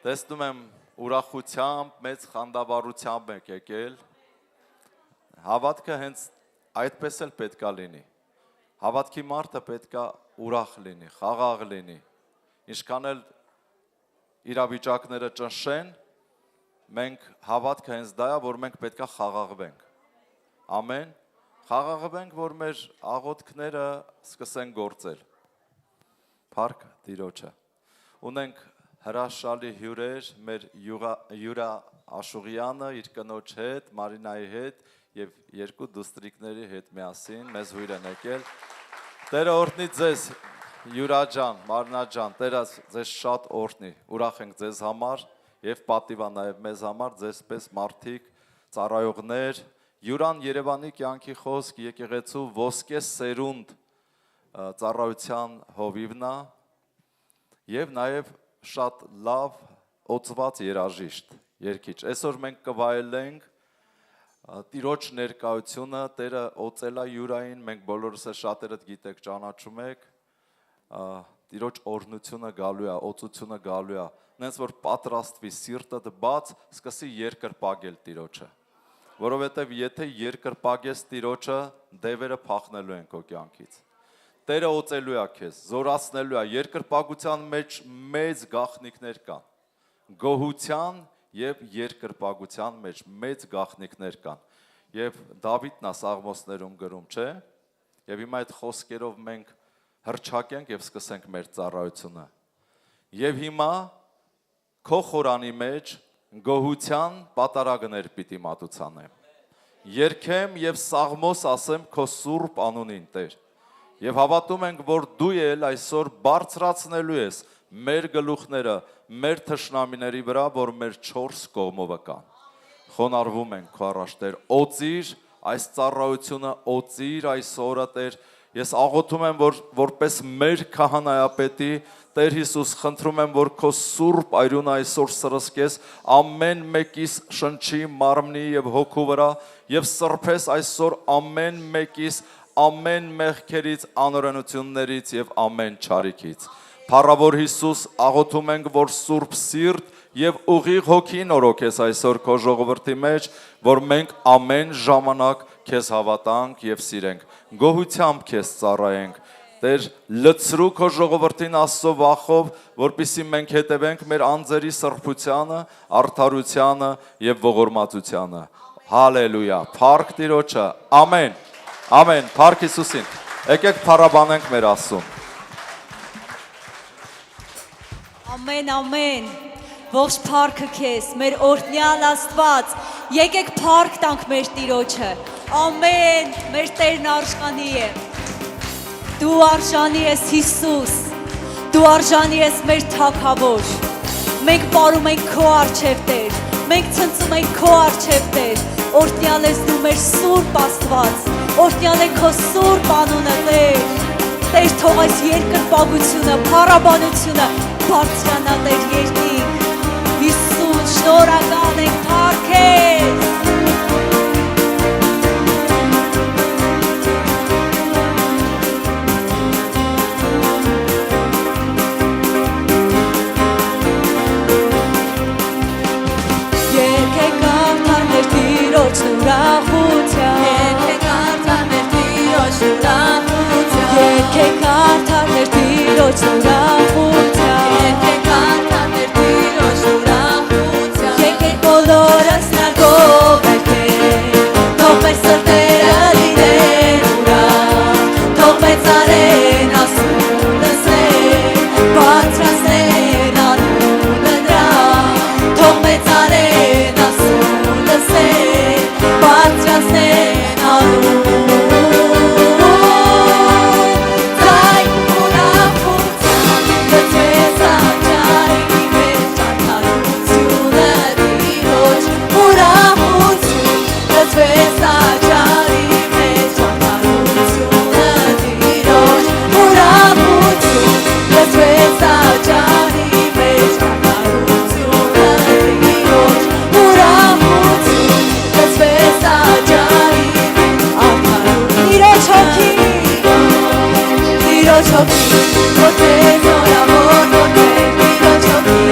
Տեսնում եմ ուրախությամբ, մեծ խանդավառությամբ եք եկել։ Հավատքը հենց այդպես էլ պետք է լինի։ Հավատքի մարդը պետք է ուրախ լինի, խաղաղ լինի։ Ինչքան էլ իրավիճակները ճնշեն, մենք հավատքը հենց դա է, որ մենք պետք է խաղաղվենք։ Ամեն, խաղաղվենք, որ մեր աղոթքները սկսեն գործել։ Փառք Տիրոջը։ Ունենք հրաշալի հյուրեր, մեր Յուրա Աշուղյանը իր կնոջ հետ, Մարինայի հետ եւ երկու դուստրիկների հետ միասին մեզ հույր են եկել։ Տերը օրհնի ձեզ, Յուրա ջան, Մարինա ջան, Տերը ձեզ շատ օրհնի։ Ուրախ ենք ձեզ համար եւ պատիվա նաեւ մեզ համար, ձեզպես մարդիկ, ծառայողներ։ Յուրան Երևանի կյանքի խոսք եկեղեցու ոսկե սերունդ ծառայության հովիվն է եւ նաեւ շատ լավ օծված երաժիշտ, երգիչ։ Այսօր մենք կվայելենք Տիրոջ ներկայությունը, Տերը օծել է Յուրային, մենք բոլորս էլ շատերդ գիտեք, ճանաչում եք, Տիրոջ օրհնությունը գալու է, օծությունը գալու է, նենց որ պատրաստվի սիրտդ բաց, սկսի երկրպագել Տիրոջը, որովհետև եթե երկրպագես Տիրոջը, դևերը փախնելու են քո կյանքից։ Տերը օծելու է քեզ, զորացնելու է, երկրպագության մեջ մեծ գաղտնիքներ կան, գոհության և երկրպագության մեջ մեծ գաղտնիքներ կան, և Դավիթն է Սաղմոսներում գրում, չէ, և հիմա այդ խոսքերով մենք հռչակենք և սկսենք մեր ծառայությունը, և հիմա քո խորանի մեջ գոհության պատարագներ պիտի մատուցանեմ, երգեմ և Սաղմոս ասեմ քո սուրբ անունին Տեր, Եվ հավատում ենք, որ դու էլ այսօր բարձրացնելու ես մեր գլուխները, մեր թշնամիների վրա, որ մեր 4 կողմովը կան։ Խոնարհվում ենք քո առաջ Տեր, օծիր այս ծառայությունը, օծիր այս օրը Տեր։ Ես աղոթում եմ, որ որպես մեր քահանայապետի Տեր Հիսուս, խնդրում եմ, որ քո սուրբ այրունը այսօր սրսկես ամեն մեկիս շնչի, մարմնի եւ հոգու վրա եւ սրբես այսօր ամեն մեկիս ամեն մեղքերից, անօրենություններից և ամեն չարիքից։ Փառավոր Հիսուս, աղոթում ենք, որ սուրբ սիրտ և ուղիղ հոգի նորոգես այսօր քո ժողովրդի մեջ, որ մենք ամեն ժամանակ քեզ հավատանք և սիրենք, գոհությամբ քեզ ծառայենք։ Տեր, լցրու քո ժողովրդին Աստծո վախով, որպեսզի մենք հետևենք մեր անձերի սրբությանը, արդարությանը և ողորմածությանը։ Հալելույա, փառք Տիրոջը, ամեն։ Ամեն, փառք Հիսուսին, եկեք փառաբանենք մեր Աստծուն։ Ամեն, ամեն, ողջ փառքը քեզ, մեր օրհնյալ Աստված, եկեք փառք տանք մեր Տիրոջը, ամեն, մեր Տերն արժանի է, դու արժանի ես Հիսուս, դու արժանի ես մեր թագավոր, մենք պարում ենք քո առջև Տեր, մենք ցնծում ենք քո առջև Տեր, օրհնյալ ես դու մեր սուրբ Աստված, օրհնյալ է քո սուրբ անունը Տեր, Տեր թող այս երկրպագությունը, փառաբանությունը բարձրանա Տեր երկինք, Հիսուս շնորհակալ ենք, փառք քեզ։ Եկեք արդար մեր Տիրոջ ուրախության, եկեք արդար մեր Տիրոջ ուրախության, եկեք արդար մեր Տիրոջ ուրախության, եկեք արդար մեր Տիրոջ ուրախության, եկեք բոլորս նարգով եկեք, թող մեր սրտերը լինեն ուրախ, թող մեծարեն Աստծուն լսեն, բարձրացնեն անունը նրա, թող մեծարեն Աստծուն լսեն, բարձրացնեն անունը Tiro choki, no te amor, no te, tiro choki,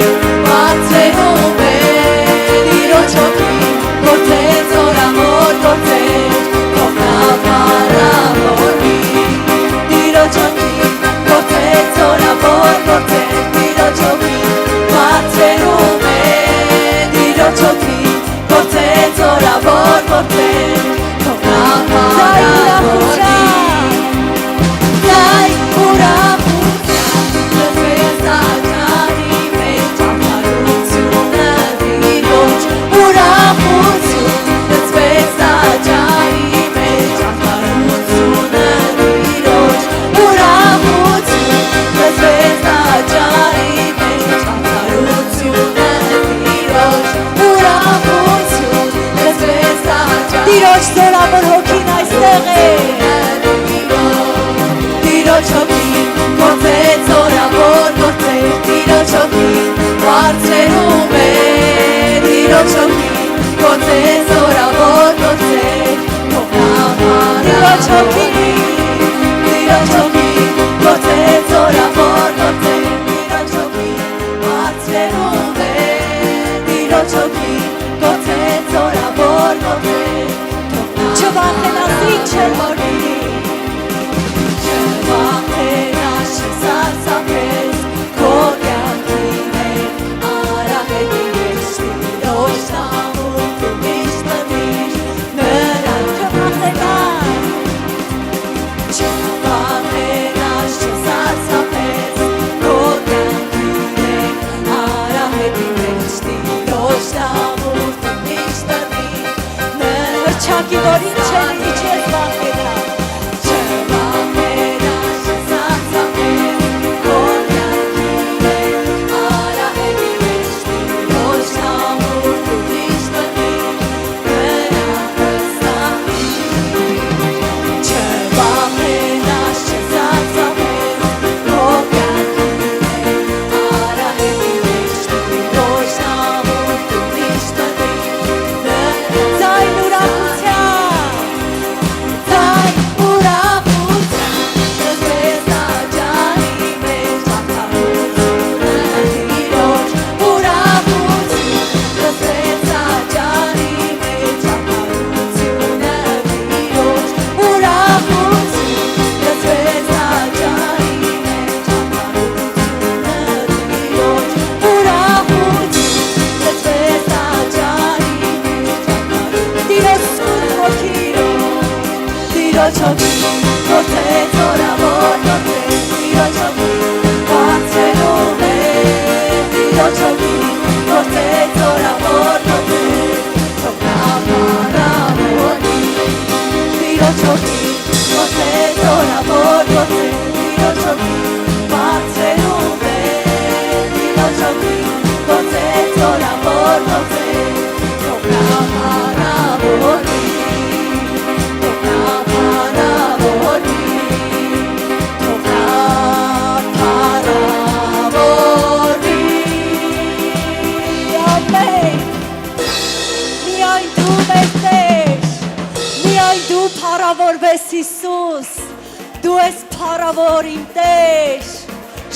Փառավորվես Հիսուս, դու ես փառավոր իմ Տեր,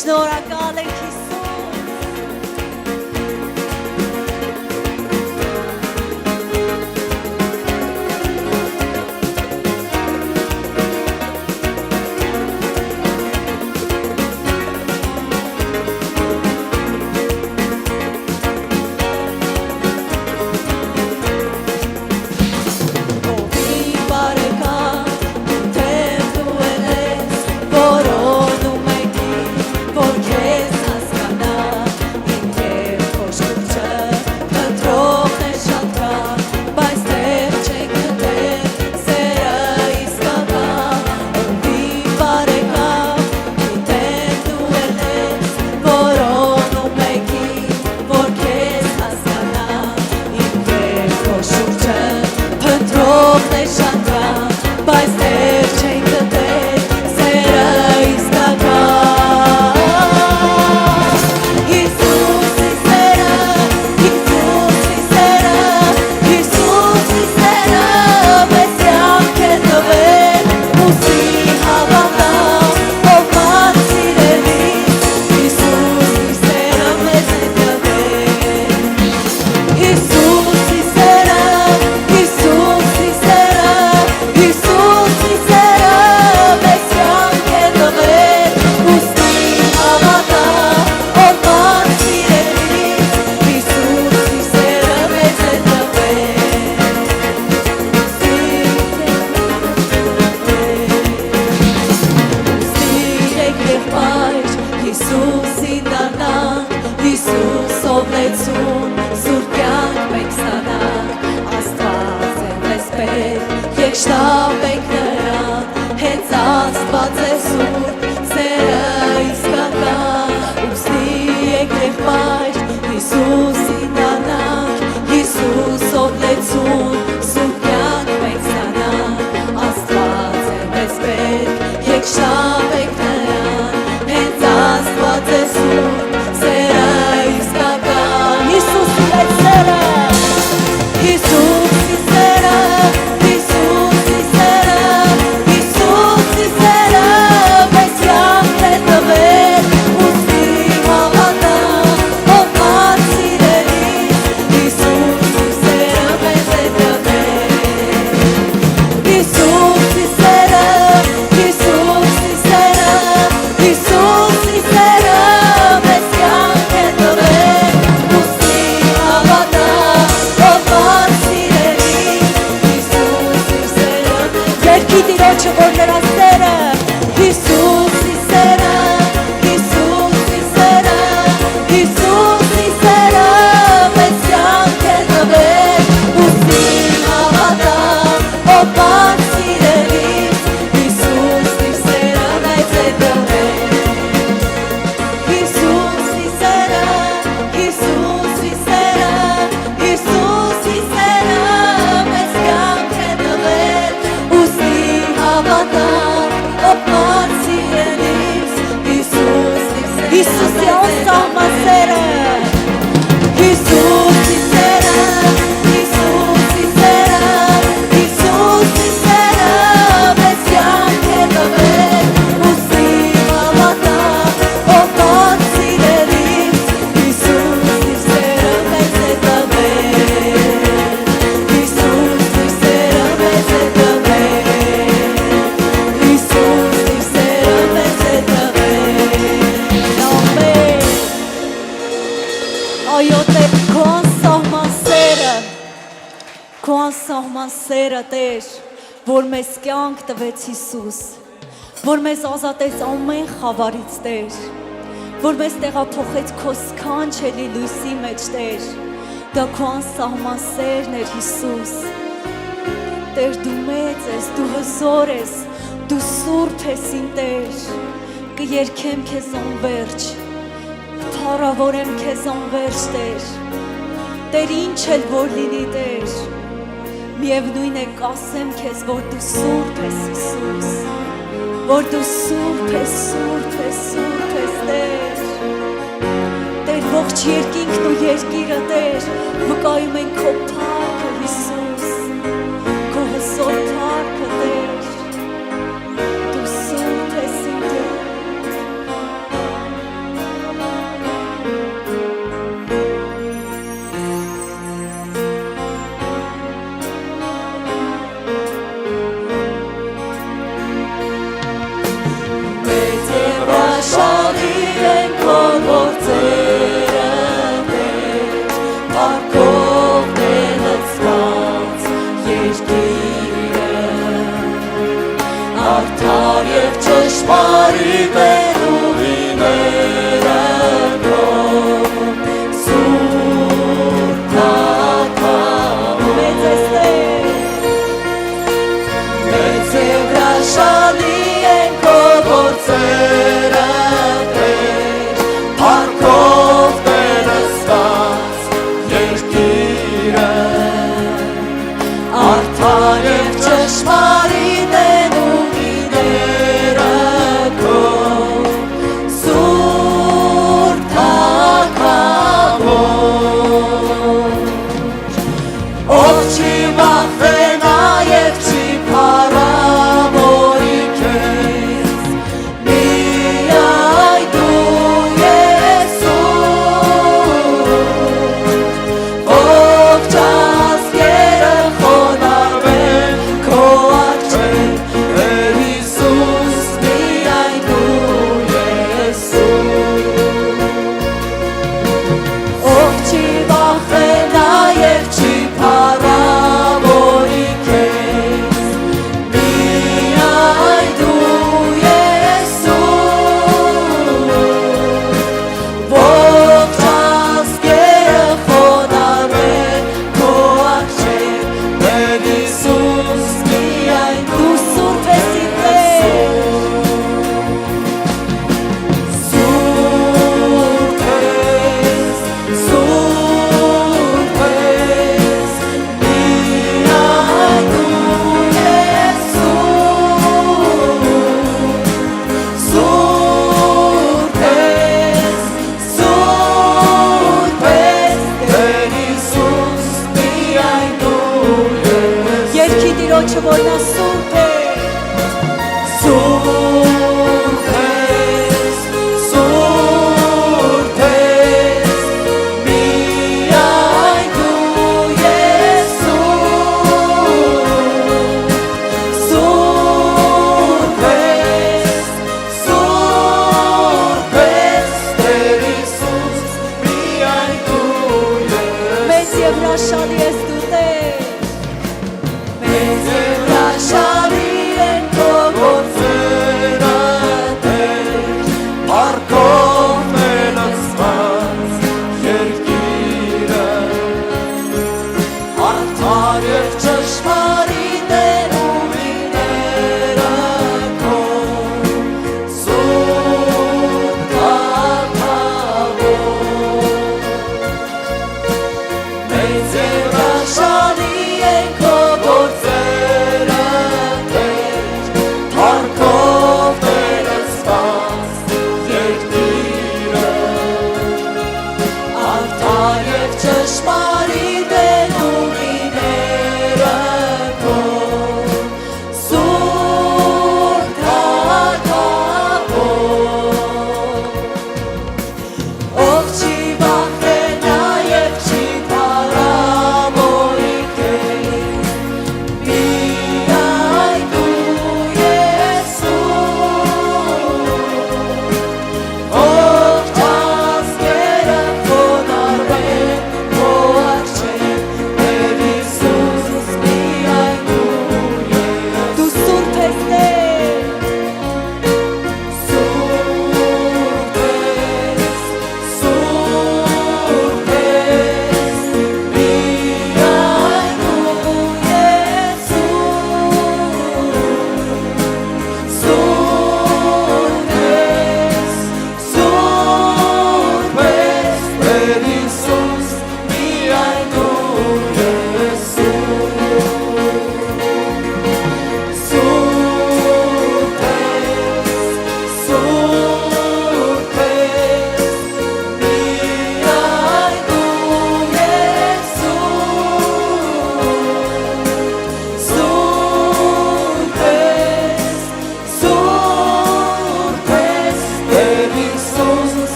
շնորհակալ ենք Հիսուս։ Որ քեզ հասկա անսահման սերը Տեր, որ մեզ կյանք տվեց Հիսուս, որ մեզ ազատեց ամեն խավարից Տեր, որ մեզ տեղափոխեց քո սքանչելի լույսի մեջ Տեր, դա քո անսահման սերն էր Հիսուս, Տեր դու մեծ ես, դու հզոր ես, դու սուրբ ես իմ Տեր, կերքեմ քեզ անվերջ, կփառավորեմ քեզ անվերջ Տեր, Տեր ինչ էլ որ լինի Տեր, միևնույն է կասեմ քեզ, որ դու սուրբ ես Հիսուս, որ դու սուրբ ես, սուրբ ես, սուրբ ես Տեր, Տեր ողջ երկինքն ու երկիրը Տեր, վկայում են քո փառքը Հիսուս, քո հզոր փառքը Տեր, դու սուրբ ես իմ Տեր, Ճշմարիտ են ուղիները քո, սուրբ Թագավոր, մեծ ես Տեր, մեծ և հրաշալի են քո գործերը Տեր, փառքով վերստաց երկիրը, արդար և ճշմարիտ են ուղիները քո, սուրբ Թագավոր, ով չի վախենա և չի փառավորի քեզ, միայն դու Եսուս, ողջ ազգերը խոնարհվեն քո առջև, Տեր Հիսուս, միայն դու Եսուս, ով չի վախենա և չի փառավորի քեզ, միայն դու Եսուս, ողջ ազգերը խոնարհվեն քո առջև, Տեր Հիսուս, միայն դու սուրբ ես իմ Տեր, Սուրբ ես, սուրբ ես, միայն դու Եսուս, սուրբ ես, Տեր Հիսուս, միայն դու ես, երկի Տիրոջը, որ նա սուրբ է, Սուրբ ես, սուրբ ես, միայն դու Եսուս, սուրբ ես, Տեր Հիսուս, միայն դու ես, մեծ և հրաշալի ես դու Տեր, մեծ և հրաշալի են քո գործերը Տեր, փառքով վերլցված երկիրը, արդար և ճշմարիտ են ուղիները քո, սուրբ Թագավոր, մեծ և հրաշալի են քո գործերը Տեր, փառքով վերստաց երկիրը,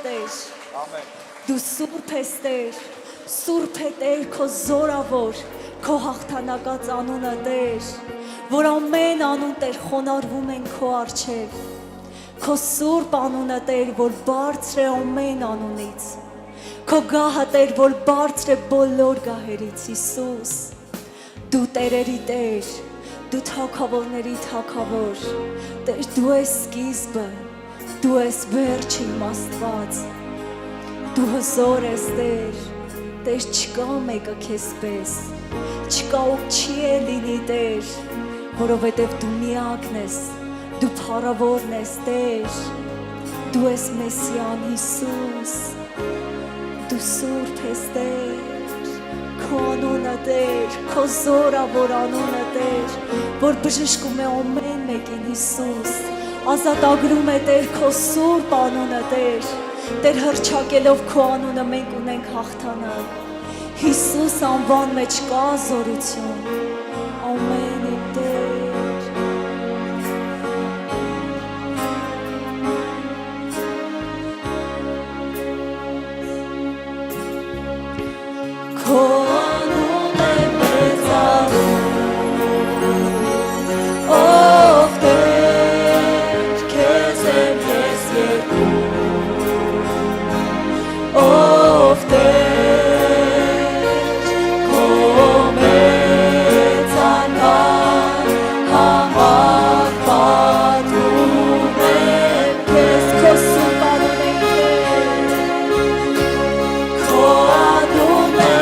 Տեր։ Ամեն։ Դու սուրբ ես Տեր, սուրբ է Տեր քո զորավոր, քո հաղթանակած անունը Տեր, որ ամեն անուն Տեր խոնարհվում են քո առջև, քո սուրբ անունը Տեր, որ բարձր է ամեն անունից, քո գահը Տեր, որ բարձր է բոլոր գահերից, Հիսուս, դու Տերերի Տեր, դու թագավորների թագավոր, Տեր դու ես սկիզբը, դու ես վերջը իմ Աստված, դու հզոր ես Տեր, Տեր չկա մեկը քեզ պես, չկա ու չի է լինի Տեր, որովհետև դու միակն ես, դու փառավորն ես Տեր, դու ես Մեսիան Հիսուս, դու սուրբ ես Տեր, քո անունը Տեր, քո զորավոր անունը Տեր, որ բժշկում է ամեն մեկին Հիսուս, ազատագրում է Տեր քո սուրբ անունը Տեր, Տեր հռչակելով քո անունը մենք ունենք հաղթանակ, Հիսուս անվան մեջ կա զորություն, ամեն իմ Տեր, քո անուն է մեծարում, ով Տեր, քեզ եմ ես երկում, ով Տեր, քո մեծանալ համար պատում եմ քեզ, քո սուրբ անուն է Տեր, քո անուն է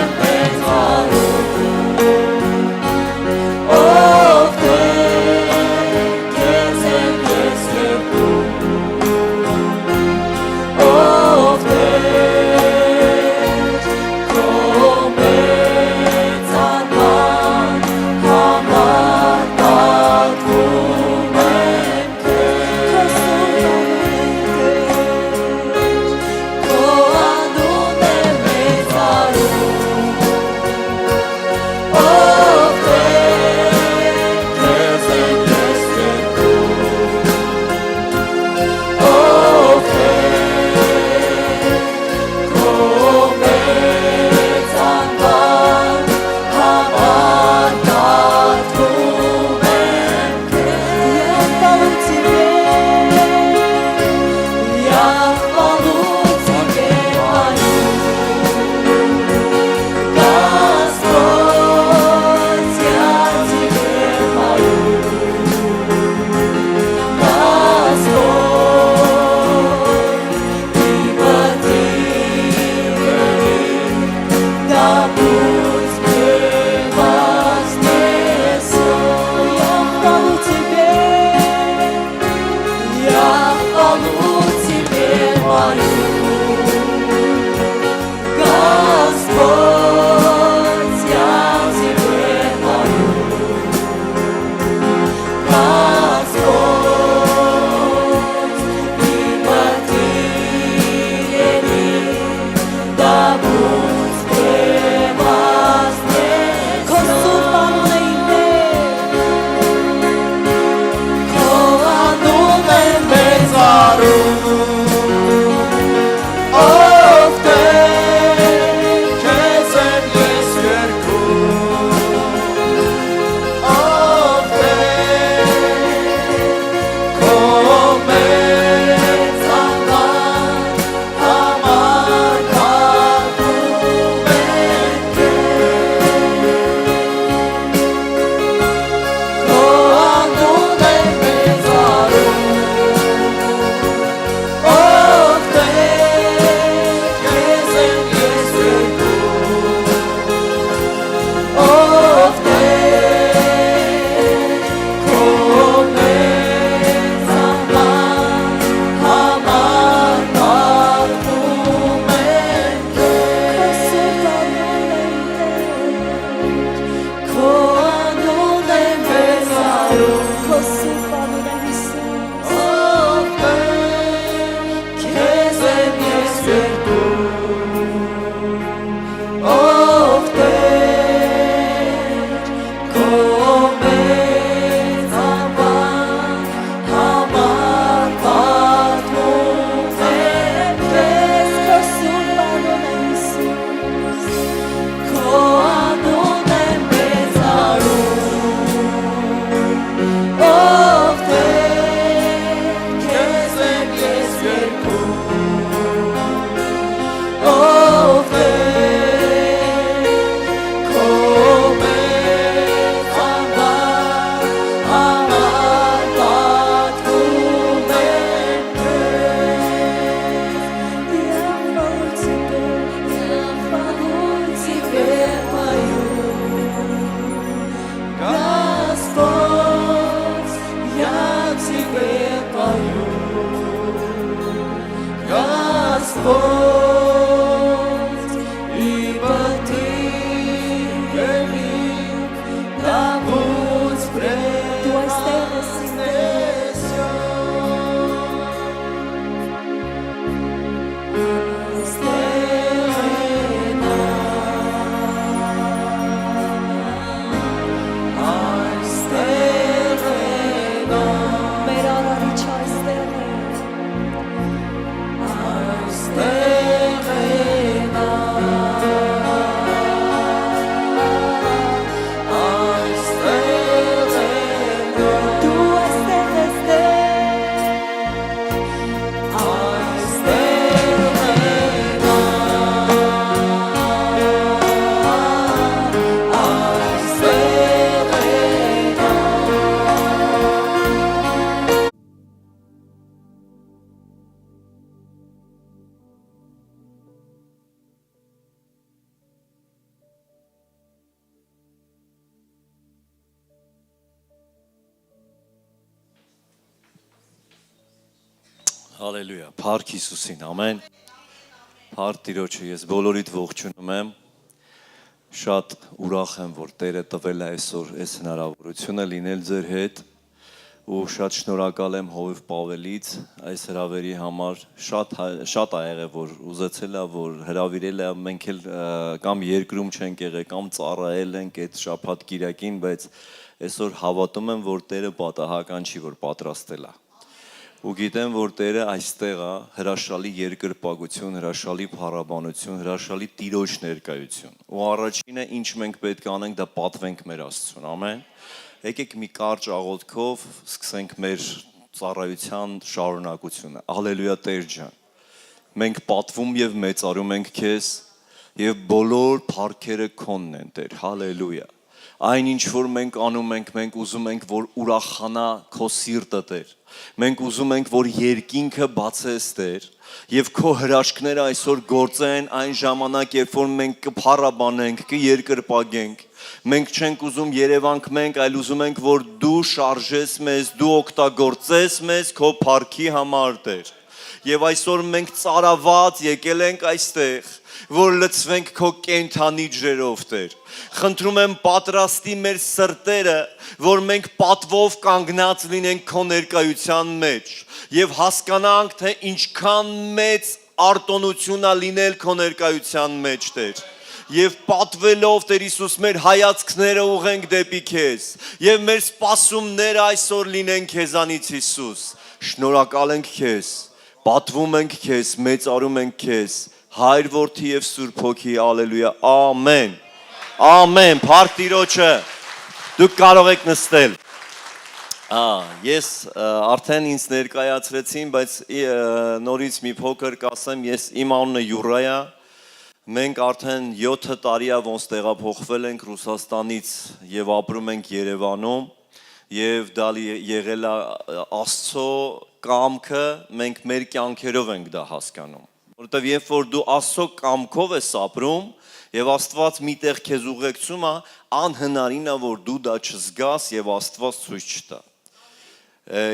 Դու այստեղ ես իմ մեր արարիչը այստեղ է Դու այստեղ ես Հալելույա, Փառք Հիսուսին, ամեն։ Փառք Տիրոջը, ես բոլորիդ ողջունում եմ։ Շատ ուրախ եմ, որ Տերը տվել է այսօր այս հնարավորությունը լինել ձեր հետ ու շատ շնորհակալ եմ Հովիվ Պավելից այս հրավերի համար։ Շատ ա եղել, որ ուզեցել է, որ հրավիրել է, մենք էլ կամ երկրում չենք եղել, կամ ծառայել ենք այդ շաբաթ կիրակին, բայց այսօր հավատում եմ, որ Տերը պատահական չի, որ պատրաստել է։ Ու գիտեմ, որ Տերը այստեղ է հրաշալի երկրպագություն, հրաշալի փառաբանություն, հրաշալի Տիրոջ ներկայություն։ Ու առաջինը, ինչ մենք պետք է անենք, դա պատվենք մեր Աստծուն, ամեն։ Եկեք մի կարճ աղոթքով սկսենք մեր ծառայության շարունակությունը։ Հալելույա Տեր ջան։ Մենք պատվում եւ մեծարում ենք քեզ եւ բոլոր փառքերը քոնն են, Տեր։ Հալելույա։ Այն ինչ որ մենք անում ենք, մենք ուզում ենք, որ ուրախանա քո սիրտը, Տեր։ Մենք ուզում ենք, որ երկինքը բացես, Տեր, եւ քո հրաշքները այսօր գործեն այն ժամանակ, երբ որ մենք կփառաբանենք, կերկրպագենք։ Մենք չենք ուզում երևանք մենք, այլ ուզում ենք, որ դու շարժես մեզ, դու օգտագործես մեզ քո փառքի համար, Տեր։ Եվ այսօր մենք ծարաված եկել ենք այստեղ, որ լցվենք քո կենթանի ջրերով, Տեր։ Խնդրում եմ պատրաստի մեր սրտերը, որ մենք պատվով կանգնած լինենք քո ներկայության մեջ եւ հասկանանք, թե ինչքան մեծ արտոնություն է լինել քո ներկայության մեջ, Տեր։ Եվ պատվելով, Տեր Հիսուս, մեր հայացքները ուղենք դեպի քեզ եւ մեր սպասումները այսօր լինեն քեզանից, Հիսուս։ Շնորհակալ ենք քեզ, պատվում ենք քեզ, մեծարում ենք քեզ, Հայր, Որդի եւ Սուրբ Հոգի, ալելույա, ամեն, ամեն, Փառք Տիրոջը, դուք կարող եք նստել։ Ես արդեն ինձ ներկայացրեցին, բայց նորից մի փոքր կասեմ, ես իմ անունը Յուրայա, մենք արդեն 7 տարի է ոնց տեղափոխվել ենք Ռուսաստանից եւ ապրում ենք Երևանում եւ դա եղել է Աստծո կամքը, մենք մեր կյանքերով ենք դա հասկանում։ Որտեւ երբ որ դու Աստծո կամքով ես ապրում եւ Աստված միտեղ քեզ ուղեկցում է, անհնարին է որ դու դա չզգաս եւ Աստված ցույց չտա։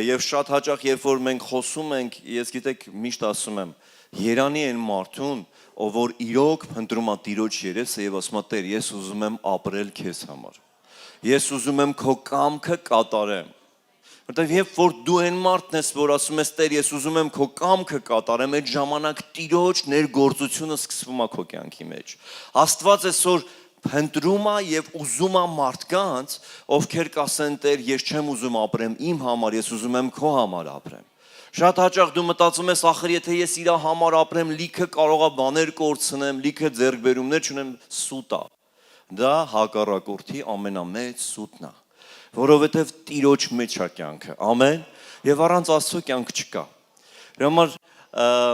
Եվ շատ հաճախ երբ որ մենք խոսում ենք, ես գիտեք միշտ ասում եմ, երանի են մարդուն, ով որ իրոք փնտրում է Տիրոջ երեսը եւ ասում է Տեր, ես ուզում եմ ապրել քեզ համար։ Ես ուզում եմ քո կամքը կատարեմ։ Որտեւ երբ որ դու այն մարդն ես, որ ասում ես Տեր, ես ուզում եմ քո կամքը կատարեմ, այդ ժամանակ Տիրոջ ներգործությունը սկսվում է քո կյանքի մեջ։ Աստված այսօր փնտրում է եւ ուզում է մարդկանց, ովքեր կասեն Տեր, ես չեմ ուզում ապրեմ իմ համար, ես ուզում եմ քո համար ապրեմ։ Շատ հաճախ դու մտածում ես, ախր եթե ես իր համար ապրեմ, լիքը կարող է բաներ կորցնեմ, լիքը ձեռքբերումներ չունեմ, սուտ է։ Դա հակառակորդի ամենամեծ սուտն է, որովհետև Տիրոջ մեջ է կյանքը, ամեն, եւ առանց Աստծո կյանք չկա։ Դրա համար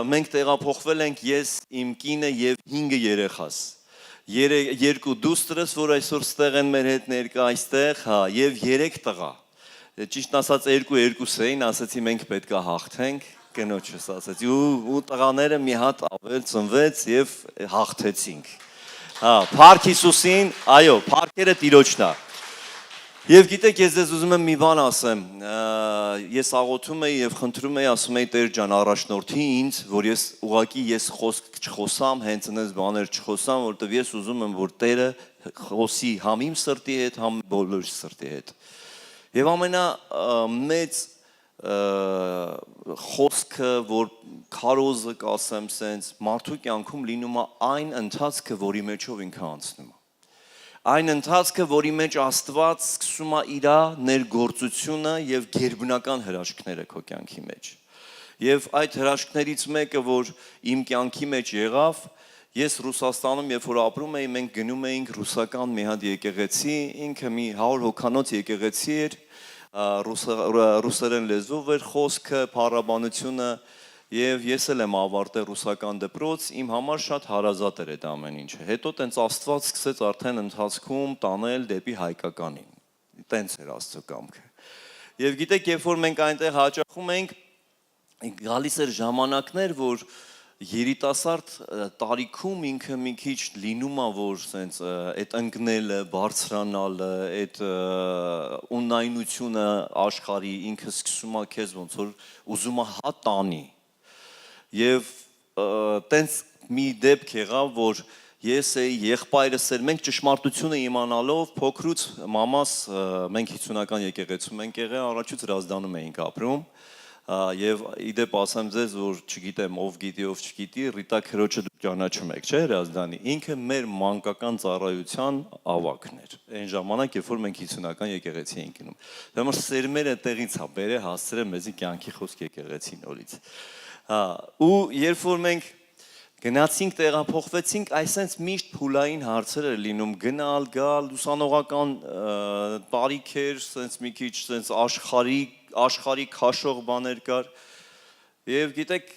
մենք տեղափոխվել ենք ես, իմ կինը եւ 5 երեխաս։ Երկու դուստրս, որ այսօր ստեղ են մեր հետ ներկա այստեղ, հա, եւ 3 տղա։ Ճիշտ ասած երկուս էին, ասացի մենք պետք է հաղթենք, կնոջս ասացի ու տղաները մի հատ ավել ծնվեց եւ հաղթեցինք։ Հա, Փառք Հիսուսին, այո, փառքերը Տիրոջն է։ Եվ գիտեք, ես ձեզ ուզում եմ մի բան ասեմ, ես աղոթում եի եւ խնդրում եի, ասում եի Տեր ջան, առաջնորդի ինձ, որ ես ուղակի խոսք չխոսամ, հենց այնպես բաներ չխոսամ, որովհետեւ ես ուզում եմ, որ Տերը խոսի համ իմ սրտի հետ, համ բոլորի սրտի հետ։ Եվ ամենամեծ խոսքը, որ քարոզը կասեմ սենց, մարդու կյանքում լինում է այն ընթացքը, որի մեջով ինքը անցնում է։ Այն ընթացքը, որի մեջ Աստված սկսում է իր ներգործությունը եւ գերբնական հրաշքները քո կյանքի մեջ։ Եվ այդ հրաշքներից մեկը, որ իմ կյանքի մեջ եղավ, ես Ռուսաստանում, երբ որ ապրում էի, մենք գնում էինք ռուսական մի հատ եկեղեցի, ինքը մի 100 հոգանոց եկեղեցի էր, ռուսերեն լեզվով էր խոսքը, փառաբանությունը, եւ ես էլ եմ ավարտել ռուսական դպրոց, իմ համար շատ հարազատ էր այդ ամեն ինչը։ Հետո տենց Աստված սկսեց արդեն ընթացքում տանել դեպի հայկականին։ Տենց էր Աստծո կամքը։ Եվ գիտեք, երբ որ մենք այնտեղ հաճախում էինք, գալիս էր ժամանակներ, որ երիտասարդ տարիքում ինքը մի քիչ լինում է, որ սենց այդ ընկնելը, բարձրանալը, այդ ունայնությունը աշխարհի ինքը սկսում է քեզ ոնց որ ուզում է հատանի։ Եվ տենց մի դեպք եղավ, որ ես էի, եղբայրս էր, մենք ճշմարտությունը իմանալով փոքրուց մամաս, մենք 50-ական եկեղեցում ենք եղել, առաջուց Հրազդանում էինք ապրում, եւ իդեպ ասեմ ձեզ, որ չգիտեմ ով գիտի, ով չգիտի, Ռիտա քրոջը դուք ճանաչում եք, չէ՞, Հրազդանի, ինքը մեր մանկական ծառայության ավագն էր։ Այն ժամանակ, երբ որ մենք 50-ական եկեղեցի էինք գնում։ Դա համար սերմերը տեղից է բերել, հասցրել մեզի կյանքի խոսք եկեղեցին նորից։ Ու երբ որ մենք գնացինք, տեղափոխվեցինք, այսենց միշտ փուլային հարցեր էր լինում, գնալ, գալ, ուսանողական տարիքեր, սենց մի քիչ սենց աշխարհի քաշող բաներ կար։ Եվ գիտեք,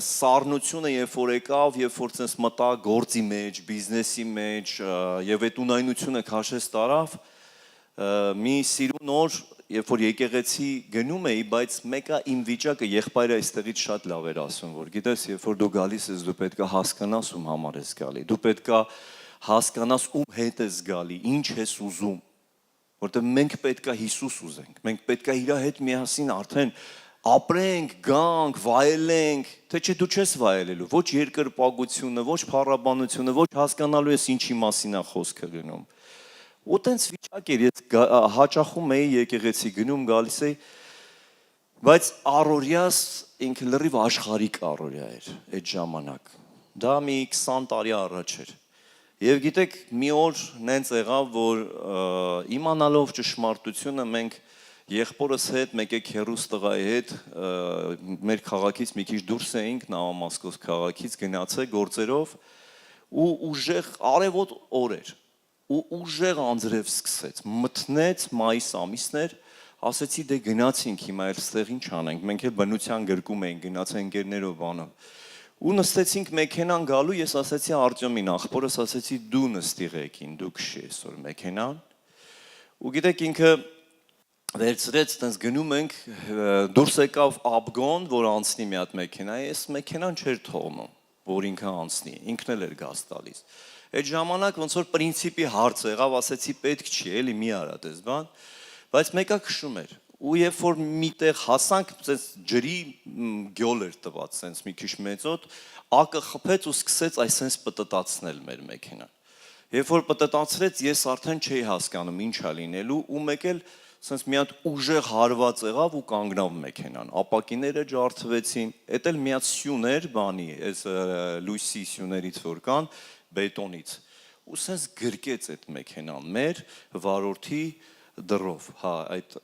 սառնությունը երբ որ եկավ, երբ որ սենց մտա գործի մեջ, բիզնեսի մեջ, եւ այդ ունայնությունը քաշեց տարավ, մի սիրուն օր, երբ որ եկեղեցի գնում էի, բայց մեկը իմ վիճակը եղբայրը այստեղից շատ լավ էր ասում, որ գիտես, երբ որ դու գալիս ես, դու պետք է հասկանաս ում համար ես գալի, դու պետք է հասկանաս ում հետ ես գալի, ինչ ես ուզում, որտեղ մենք պետք է Հիսուս ուզենք, մենք պետք է իր հետ միասին արդեն ապրենք, գանք, վայելենք, թե չէ դու չես վայելելու, ոչ երկրպագությունը, ոչ փառաբանությունը, ոչ հասկանալու ես ինչի մասին է խոսքը գնում։ Ու տենց վիճակ էր, ես հաճախում էի եկեղեցի գնում, գալիս էի, բայց առօրյաս ինքը լրիվ աշխարհիկ առօրյա էր այդ ժամանակ։ Դա մի 20 տարի առաջ էր։ Եվ գիտեք, մի օր նենց եղավ, որ իմանալով ճշմարտությունը մենք եղբորս հետ, մեկ է քերուս տղայի հետ, մեր քաղաքից մի քիչ դուրս էինք, Նավամասկոս քաղաքից գնացել գործերով ու ուժեղ արևոտ օր էր։ Ու ուժեղ անձրև սկսեց, մտնեց մայիս ամիսներ, ասեցի դե գնացինք հիմա էլ ստեղ ինչ անենք, մենք էլ բնության գրկում էինք, գնացել ընկերներով բանով։ Ու նստեցինք մեքենան գալու, ես ասեցի Արտյոմին, աղբորս ասեցի դու նստի ղեկին, դու քշի այսօր մեքենան։ Ու գիտեք ինքը վերցրեց, տենց գնում ենք, դուրս եկավ Աբգոն, որ անցնի մի հատ մեքենա, ես մեքենան չէր թողնում, որ ինքը անցնի, ինքն էլ էր գազ տալիս։ Այդ ժամանակ ոնց որ պրինցիպի հարց եղավ, ասեցի պետք չի, էլի մի արա դες բան, բայց մեկը քշում էր։ Ու երբ որ միտեղ հասանք, ցենց ջրի գյոլ էր տված, ցենց մի քիչ մեծոտ, ակը խփեց ու սկսեց այսպես պտտացնել մեր մեքենան։ Երբ որ պտտացրեց, ես արդեն չէի հասկանում ինչ է լինելու ու մեկ էլ ցենց մի հատ ուժեղ հարված եղավ ու կանգնավ մեքենան։ Ապակիները ջարդվեցին, էդ էլ մի հատ սյուն էր բանի, այս լույսի սյուներից որ կան, բետոնից ու սենց գրկեց այդ մեքենան մեր վարորդի դռով, հա, այդ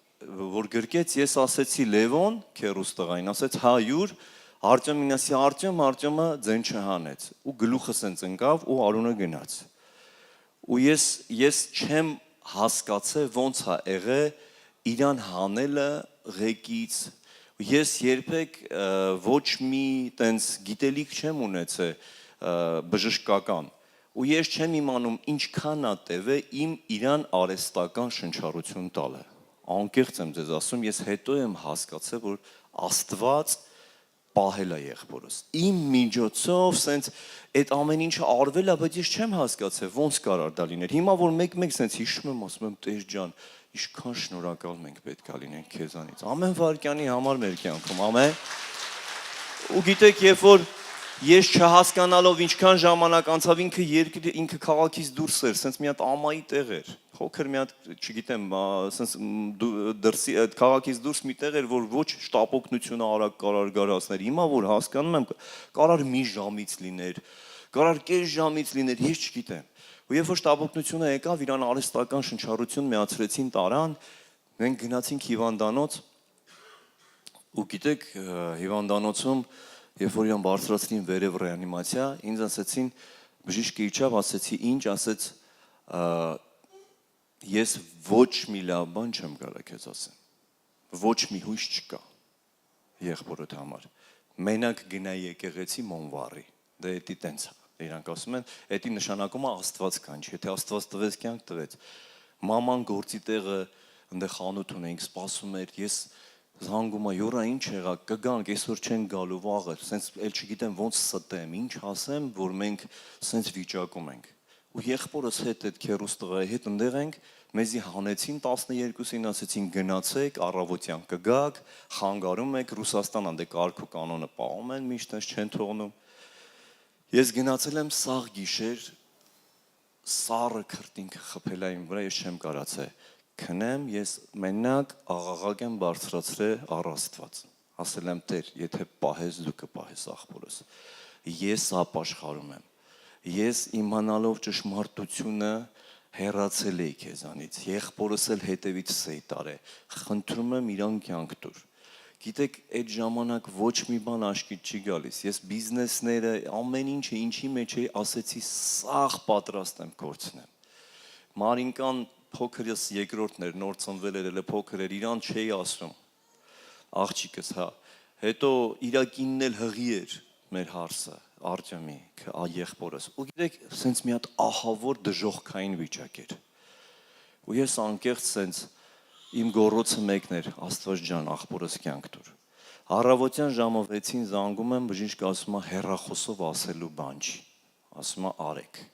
որ գրկեց, ես ասեցի Լևոն, քերուս տղային, ասեց հա յուր, Արտյոմին ասի Արտյոմը ձեն չհանեց ու գլուխը սենց ընկավ ու Արունը գնաց։ Ու ես չեմ հասկացել ոնց է եղել իրան հանելը ղեկից։ Ես երբեք ոչ մի տենց գիտելիք չեմ ունեցել բժշկական ու ես չեմ իմանում ինչքան է տևե իմ իրան արհեստական շնչառություն տալը։ Անկեղծ եմ ձեզ ասում, ես հետո եմ հասկացել, որ Աստված պահել է եղբորս։ Իմ միջոցով սենց այդ ամեն ինչը արվել է, բայց ես չեմ հասկացել ոնց կարար դա լինել։ Հիմա որ մեկ-մեկ սենց հիշում եմ, ասում եմ Տեր ջան, Ինչքան շնորհակալ մենք պետք է լինենք քեզանից։ Ամեն վարքյանի համար մեր կյանքում, ամեն։ Ու գիտեք, երբ որ ես չհասկանալով ինչքան ժամանակ անցավ ինքը քաղաքից դուրս էր, սենց մի հատ ամայի տեղ էր։ Փոքր մի հատ, չգիտեմ, սենց դրսի այդ քաղաքից դուրս մի տեղ էր, որ ոչ շտապօգնությունը արագ կարար գար հասներ։ Հիմա որ հասկանում եմ, կարար մի ժամից լիներ, կարար կես ժամից լիներ, ես չգիտեմ։ Ու երբ որ շտապօգնությունը եկավ, իրան արհեստական շնչառություն միացրեցին տարան, մենք գնացինք հիվանդանոց ու գիտեք, հիվանդանոցում երբ որ իրան բարձրացրին վերև ռեանիմացիա, ինձ ասեցին, բժիշկը իջավ, ասեցի, ինչ, ասեց, ես ոչ մի լավ բան չեմ կարա քեզ ասեմ, ոչ մի հույս չկա եղբորդ համար, մենակ գնա եկեղեցի մոնվարի, դա էտի տենց է, իրանք ասում են, էտի նշանակում է Աստված կանչ, եթե Աստված տվեց կյանք տվեց, մաման գործի տեղը, ընդեղ խանութ ունեինք, սպասում էր, ես զանգում է, յորա ինչ եղա, կգանք, այսօր չեն գալու վաղը, սենց էլ չգիտեմ ոնց ստեմ, ինչ ասեմ, որ մենք սենց վիճակում ենք։ Ու եղբորս հետ այդ քերուս տղայի հետ ընդեղ ենք, մեզի հանեցին 12-ին, ասեցին գնացեք, առավոտյան կգաք, խանգարում եք, Ռուսաստան անդե կարգ ու կանոնը պահում են, միշտ այնց չեն թողնում։ Ես գնացել եմ սաղ գիշեր, սառը քրտինքը խփել է իմ վրա, ես չեմ կարացել քնեմ, ես մենակ աղաղակ եմ բարձրացրել առ Աստված, ասել եմ Տեր, եթե պահես դու կպահես աղբորս, ես ապաշխարում եմ, ես իմանալով ճշմարտությունը հեռացել էի քեզանից, եղբորս էլ հետևից էի տարել, խնդրում եմ իրան կյանք տուր, գիտեք այդ ժամանակ ոչ մի բան աշկիտ չի գալիս, ես բիզնեսները, ամեն ինչը ինչի մեջ էի, ասեցի սաղ պատրաստ եմ կորցնեմ, Մարինկան փոքրս երկրորդն էր, նոր ծնվել էր, փոքր էր, իրան չէի ասում, աղջիկս, հա, հետո իրա կինն էլ հղի էր մեր հարսը, Արտյոմի, եղբորս, ու գիտեք, սենց մի հատ ահավոր դժոխքային վիճակ էր, ու ես անկեղծ սենց իմ գոռոցը մեկն էր, Աստված ջան, աղբորս կյանք տուր, առավոտյան ժամը 6-ին զանգում եմ, բժիշկը ասում է հեռախոսով ասելու բան չի, ասում է արեք,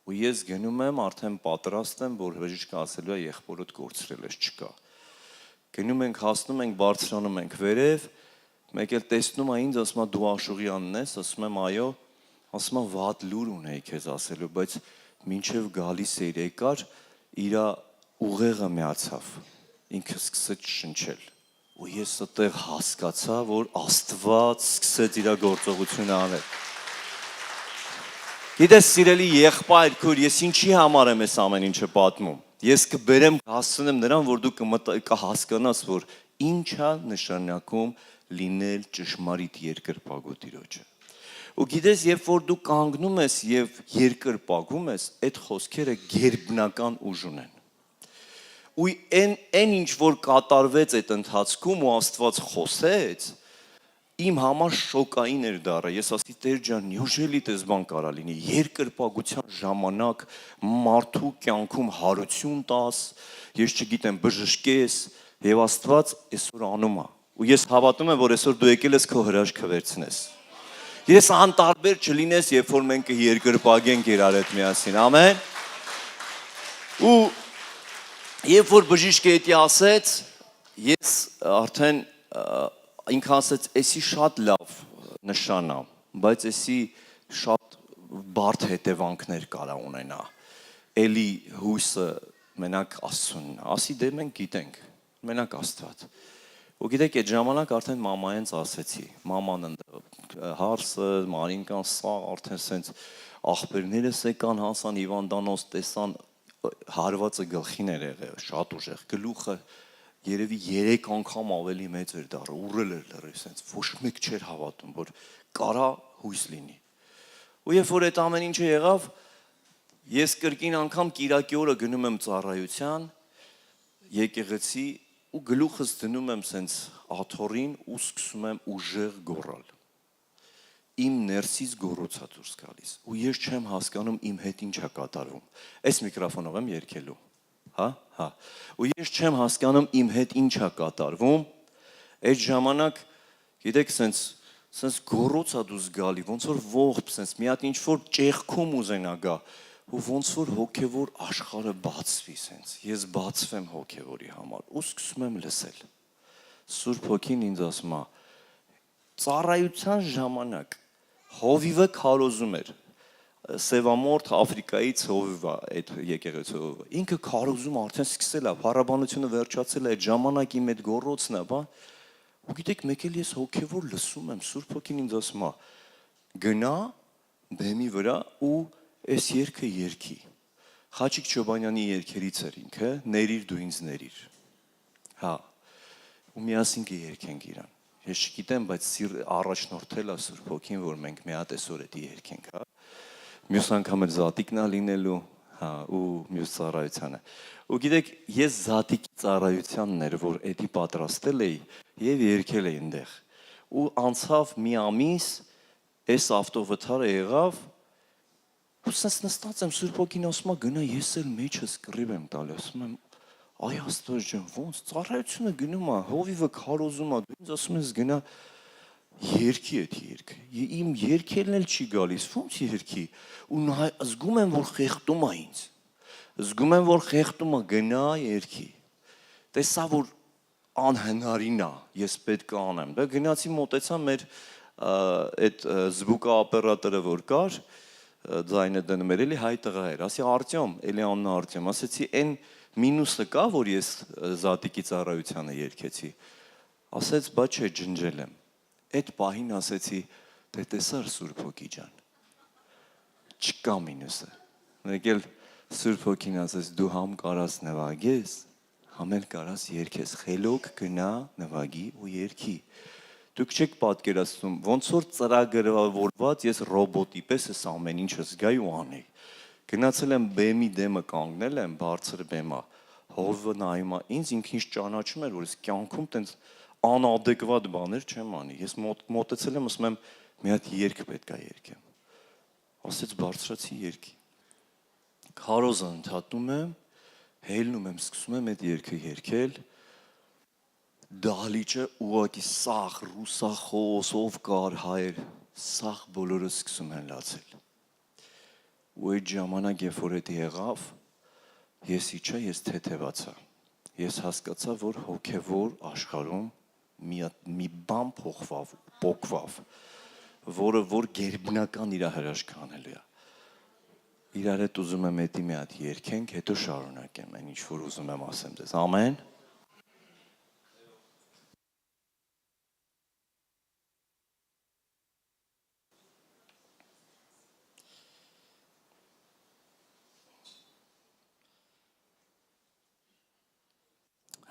ու ես գնում եմ, արդեն պատրաստ եմ, որ բժիշկը ասելու է եղբորդ կորցրել ես, չկա, գնում ենք, հասնում ենք, բարձրանում ենք վերև, մեկ էլ տեսնում է ինձ, ասում է դու Աշուղյանն ես, ասում եմ այո, ասում է վատ լուր ունեի քեզ ասելու, բայց մինչև գալիս էր եկար, իրա ուղեղը միացավ, ինքը սկսեց շնչել, ու ես այդտեղ հասկացա, որ Աստված սկսեց իրա գործողությունը անել։ Գիտես սիրելի եղբայր քույր, ես ինչի համար եմ այս ամեն ինչը պատմում։ Ես կբերեմ հասցնեմ նրան, որ դու կհասկանաս, որ ինչ է նշանակում լինել ճշմարիտ երկրպագու Տիրոջը։ Ու գիտես, երբ որ դու կանգնում ես եւ երկրպագում ես, այդ խոսքերը գերբնական ուժ ունեն։ Ու այն ինչ որ կատարվեց այդ ընթացքում ու Աստված խոսեց, իմ համար շոկային էր դառը, ես ասի Տեր ջան, նյուժելի տես բան կարա լինի, երկրպագության ժամանակ մարդու կյանքում հարություն տաս, ես չգիտեմ բժշկես եւ Աստված այսօր անում է, ու ես հավատում եմ, որ այսօր դու եկել ես քո հրաշքը վերցնես, ես անտարբեր չլինես, երբ որ մենք երկրպագենք իրար հետ միասին, ամեն, ու երբ որ բժիշկը էդի ասեց, ես արդեն ինքը ասեց, էսի շատ լավ նշան է, բայց էսի շատ բարդ հետևանքներ կարա ունենա, էլի հույսը մենակ Աստծունն է, ասի դե մենք գիտենք, մենակ Աստված, ու գիտեք այդ ժամանակ արդեն մամայենց ասեցի, մաման հարսը, Մարինկան սա արդեն սենց աղբերներս եկան հասան հիվանդանոց տեսան հարվածը գլխին էր եղել, շատ ուժեղ, գլուխը երևի 3 անգամ ավելի մեծ էր դառը, ուռել էր լրիվ, սենց ոչ մեկ չէր հավատում, որ կարա հույս լինի։ Ու երբ որ այդ ամեն ինչը եղավ, ես կրկին անգամ կիրակի օրը գնում եմ ծառայության, եկեղեցի ու գլուխս դնում եմ սենց աթոռին ու սկսում եմ ուժեղ գոռալ։ Իմ ներսից գոռոցա դուրս գալիս, ու ես չեմ հասկանում իմ հետ ինչ է կատարվում։ Այս միկրոֆոնով եմ երգելու։ Հա, ու ես չեմ հասկանում իմ հետ ինչ է կատարվում, այդ ժամանակ, գիտեք, սենց գոռոցա դուրս գալի, ոնց որ ողբ, սենց մի հատ ինչ որ ճեղքում ուզենա գա, ու ոնց որ հոգևոր աշխարհը բացվի սենց, ես բացվեմ հոգևորի համար, ու սկսում եմ լսել։ Սուրբ Հոգին ինձ ասում է, ծառայության ժամանակ հովիվը քարոզում էր, Սևամորթ Աֆրիկայից հովիվը, այդ եկեղեցու հովիվը, ինքը քարոզում արդեն սկսել է, փառաբանությունը վերջացել է, այդ ժամանակի մեծ գոռոցն է, բան, ու գիտեք, մեկ էլ ես հոգևոր լսում եմ, Սուրբ Հոգին ինձ ասում է, գնա բեմի վրա ու այս երգը երգի։ Խաչիկ Չոբանյանի երգերից էր ինքը, ների դու ինձ ների։ Հա։ Ու միասին կերգենք իրան։ Ես չգիտեմ, բայց առաջնորդել է Սուրբ Հոգին, որ մենք մի հատ այսօր էդի երգենք, հա։ Մյուս անգամ էլ զատիկն է լինելու, հա, ու մյուս ծառայությանը։ Ու գիտեք, ես զատիկի ծառայությանն էր, որ էդի պատրաստել էի եւ երգել էի այնտեղ։ Ու անցավ մի ամիս, այս ավտովթարը եղավ, ու սենց նստած եմ, Սուրբ Հոգին ասում է, գնա ես էլ մեջս կռիվ եմ տալի, ասում եմ, այ Աստված ջան, ոնց ծառայությունը գնում է, հովիվը քարոզում է, դու ինձ ասում ես գնա երգի այդ երգը։ Իմ երգելն էլ չի գալիս, ոնց երգի։ Ու զգում եմ, որ խեղդում է ինձ։ Զգում եմ, որ խեղդում է, գնա երգի։ Տեսա, որ անհնարին է, ես պետք է անեմ։ Դա գնացի մոտեցա մեր այդ զբուկա օպերատորը որ կար, ձայնը դնում էր, էլի հայ տղա էր, ասի Արտյոմ, էլի անունը Արտյոմ, ասեցի այն մինուսը կա, որ ես զատիկի ծառայությանը երգեցի, ասեց, բա չէ, ջնջել եմ, այդ պահին ասեցի, դե տեսար Սուրբ Հոգի ջան, չկա մինուսը, մեկ էլ Սուրբ Հոգին ասեց, դու համ կարաս նվագես, համ էլ կարաս երգես, խելոք գնա նվագի ու երգի, դուք չեք պատկերացնում, ոնց որ ծրագրավորված ես ռոբոտի պես ես ամեն ինչը զգայի ու անեի, գնացել եմ բեմի դեմը կանգնել եմ, բարձր բեմա, հովը նայում է, ինձ ինքն ինձ ճանաչում էր, որ ես կյանքում տենց անադեկվատ բաներ չեմ անի, ես մոտեցել եմ, ասում եմ, մի հատ երգ պետք է երգեմ, ասեց բարձրացի երգի, քարոզը ընդհատում եմ, հելնում եմ, սկսում եմ այդ երգը երգել, դահլիճը ուղղակի սաղ, ռուսախոս, ով կար հայեր, սաղ բոլորը սկսում են լացել։ Ու այդ ժամանակ, երբ որ այդ եղավ, ես իջա, ես թեթևացա։ Ես հասկացա, որ հոգևոր աշխարհում մի բան փոխվավ, որը որ գերբնական իր հրաշք անելու է։ Իրար հետ ուզում եմ էդի մի հատ երգենք, հետո շարունակեմ, այն ինչ որ ուզում եմ ասեմ ձեզ։ Ամեն։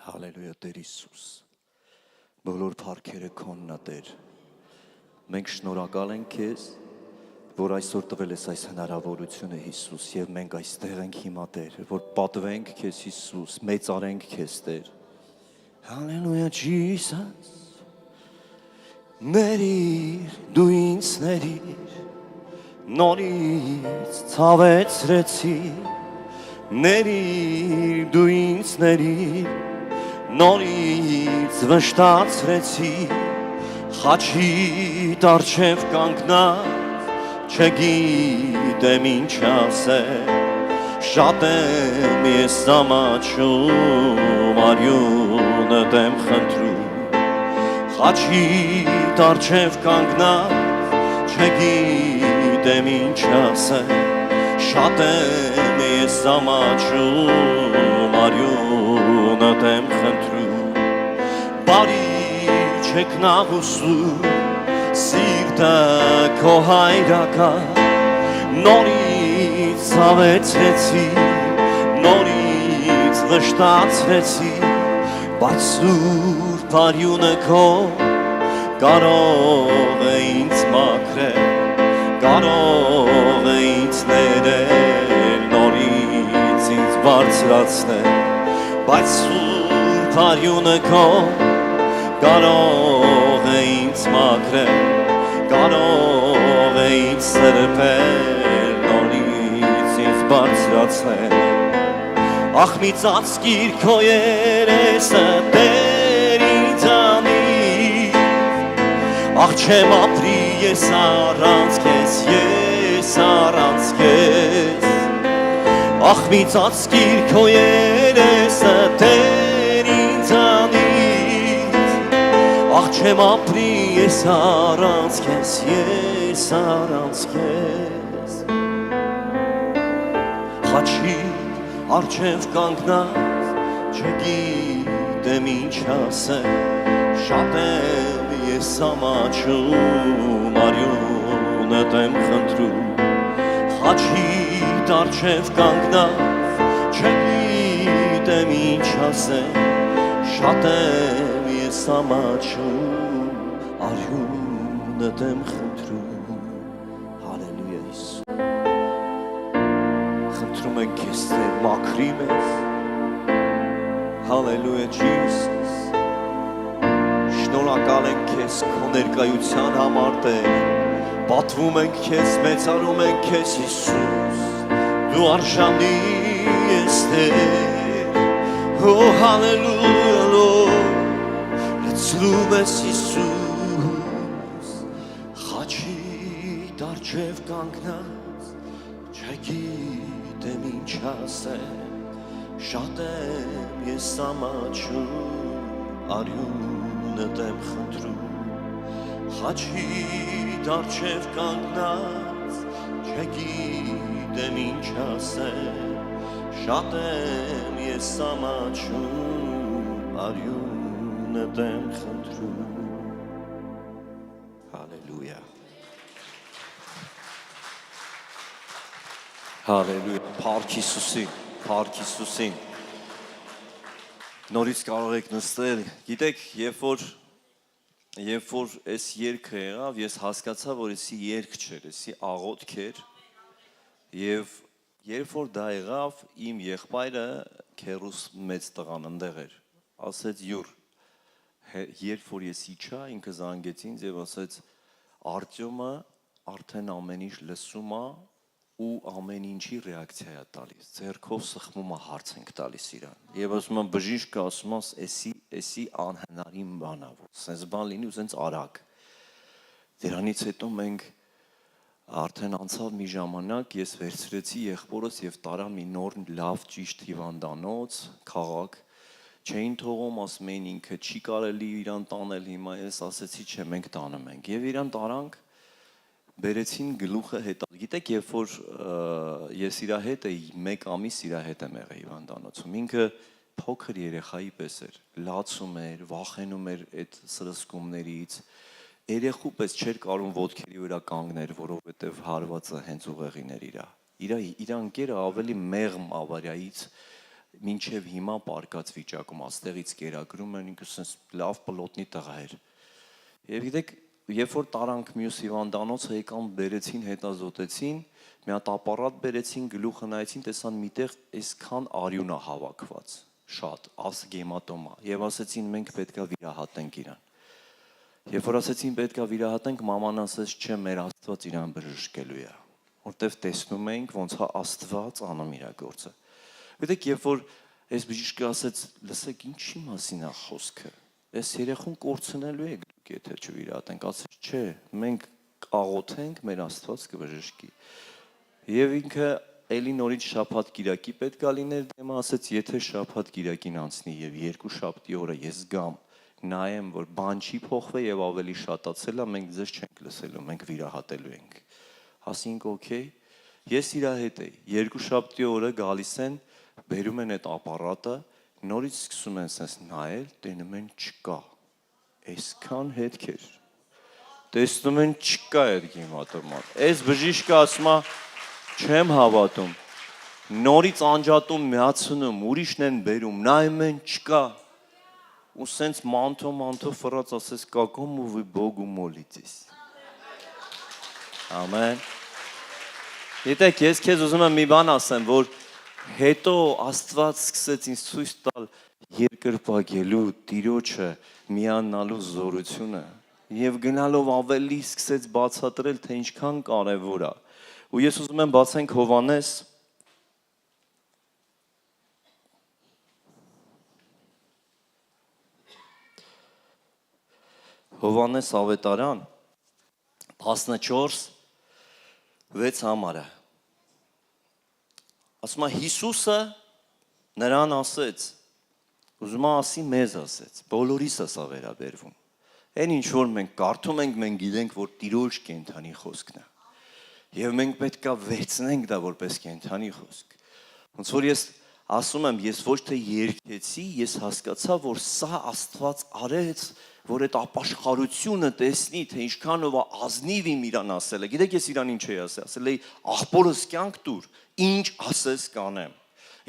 Հալելույա Տեր Հիսուս, բոլոր փառքերը քոնն է Տեր, մենք շնորհակալ ենք Քեզ, որ այսօր տվել ես այս հնարավորությունը Հիսուս և մենք այստեղ ենք հիմա Տեր, որ պատվենք Քեզ Հիսուս, մեծարենք Քեզ Տեր, Հալելույա Ջիսաս, ներիր, դու ինձ ներիր, նորից ցավեցրեցիր, ներիր, դու ինձ ներիր, նորից վշտացրեցի, խաչի առջև կանգնած, չգիտեմ ինչ ասել, շատ եմ ես ամաչում, արյունդ եմ խնդրում, խաչի առջև կանգնած, չգիտեմ ինչ ասել, շատ եմ ես ամաչում, արյունդ եմ խնդրում, բարի չեք նաղուսում, սիրտը քո հայրական, նորից ցավեցրեցի, նորից վշտացրեցի, բայց սուրբ արյունը քո կարող է ինձ մաքրել, կարող է ինձ ներել, նորից ինձ բարձրացնել, բայց սուրբ արյունը քո կարող է ինձ մաքրել, կարող է ինձ սրբել, նորից ինձ բարձրացնել, ախ մի ծածկիր քո երեսը Տեր ինձանից, ախ չեմ ապրի ես առանց քեզ, Ախ մի ծածկիր քո երեսը Տեր ինձանից Ախ չեմ ապրի ես առանց քեզ Խաչի առջև կանգնած չգիտեմ ինչ ասեմ Շատ եմ ես ամաչում արյունդ եմ խնդրում Խաչի առջև կանգնած չգիտեմ ինչ ասեմ Շատ եմ ես ամաչում արյունդ եմ խնդրում Հալելույա Հիսուս Խնդրում ենք քեզ Տեր մաքրի մեզ Հալելույա Jesus Շնորհակալ ենք քեզ քո ներկայության համար Տեր Պատվում ենք քեզ մեծարում ենք քեզ Հիսուս Դու արժանի ես Տեր Oh hallelujah Lord Լցրում ես Հիսուս Խաչի դարջև կանգնած չգիտեմ ինչ ասեմ Շատ եմ ես ամաչում արյունդ եմ խնդրում Խաչի դարջև կանգնած չգիտեմ ինչ ասեմ Շատ եմ ես ամաչում արյունդ եմ խնդրում Հալելույա Հալելույա Փառք Հիսուսին Նորից կարող եք նստել Գիտեք երբ որ այս երգը եղավ ես հասկացա որ էսի երգ չէր էսի աղոթք էր Եվ երբ որ դա եղավ իմ եղբայրը քեռուս մեծ տղան ընդեղ էր ասեց յուր երբ որ ես իջա ինքը զանգեց ինձ եւ ասեց Արտյոմը արդեն ամեն ինչ լսում է ու ամեն ինչի ռեակցիա է տալիս ձեռքով սխմում է հարց ենք տալիս իրան եւ ասում եմ բժիշկը ասում է էսի անհնարին բան է որ սենց բան լինի ու սենց արագ դրանից հետո մենք արդեն անցավ մի ժամանակ ես վերցրեցի եղբորս եւ տարա մի նոր լավ ճիշտ հիվանդանոց քաղաք չէին թողում ասում էին ինքը չի կարելի իրան տանել հիմա ես ասեցի չէ մենք տանում ենք եւ իրան տարանք Բերեցին գլուխը հետա Գիտեք երբ որ ես իր հետ էի 1 ամիս իր հետ եմ եղել հիվանդանոցում ինքը փոքր երեխայի պես էր լացում էր վախենում էր այդ սրսկումներից երեխու պես չէր կարում ոտքերի վրա կանգներ որովհետեւ հարվածը հենց ուղեղին էր իր ընկերը ավելի մեղմ ավարիայից մինչև հիմա պարկած վիճակում աստեղից կերակրում են ինքը sense լավ պլոտնի տղա էր եւ գիտեք Երբ որ տարանք մյուս հիվանդանոցը եկան բերեցին հետազոտեցին մի հատ ապարատ բերեցին գլուխը նայեցին տեսան միտեղ այսքան արյուն է հավաքված շատ ասգեմատոմա եւ ասեցին մենք պետքա վիրահատենք իրան Երբ որ ասեցին պետքա վիրահատենք մաման ասեց չէ մեր Աստված իրան բժշկելու է որտեվ տեսնում ենք ոնց է Աստված անում իր գործը Գիտեք երբ որ այս բժիշկը ասեց լսեք ինչի մասին է խոսքը Այս երեխուն կորցնելու է եթե չվիրահատենք, ասեց չէ, մենք աղոթենք, մեր Աստված կբժշկի։ Եվ ինքը էլի նորից շաբաթ կիրակի պետք է լիներ դեմը, ասեց եթե շաբաթ կիրակին անցնի եւ 2 շաբթի օրը ես գամ, նայեմ, որ բան չի փոխվել եւ ավելի շատացել է, մենք ձեզ չենք լսելու, մենք վիրահատելու ենք։ Ասինք օքեյ, ես իր հետ էի, 2 շաբթի օրը գալիս են, բերում են այդ ապարատը, նորից սկսում են sense նայել, տենում են չկա Այսքան հետքեր տեսնում են չկա այդ գեմատոման այս բժիշկը ասում է չեմ հավատում նորից անջատում միացնում ուրիշն են բերում նայում են չկա ու սենց մանթո ֆրած ասես какому вы Богу молитесь Ամեն Գիտեք ես քեզ ուզում եմ մի բան ասեմ որ հետո Աստված սկսեց ինձ ցույց տալ երկրպագելու Տիրոջը միանալու զորությունը եւ գնալով ավելի սկսեց բացատրել թե ինչքան կարեւոր է ու ես ուզում եմ բացենք Հովանես Ավետարան 14 6 համարը ասում է Հիսուսը նրան ասեց, ուզում եմ ասի մեզ ասեց, բոլորիս է սա վերաբերվում։ Այն ինչ որ մենք կարդում ենք, մենք գիտենք, որ Տիրոջ կենդանի խոսքն է։ Եվ մենք պետք է վերցնենք դա որպես կենդանի խոսք։ Ոնց որ ես ասում եմ, ես ոչ թե երգեցի, ես հասկացա, որ սա Աստված արեց, որ այդ ապաշխարությունը տեսնի, թե ինչքան ով ազնիվ իմ իրան ասել է։ Գիտեք ես իրան ինչ էի ասել, ասել էի աղբորս կյանք տուր, ինչ ասես կանեմ։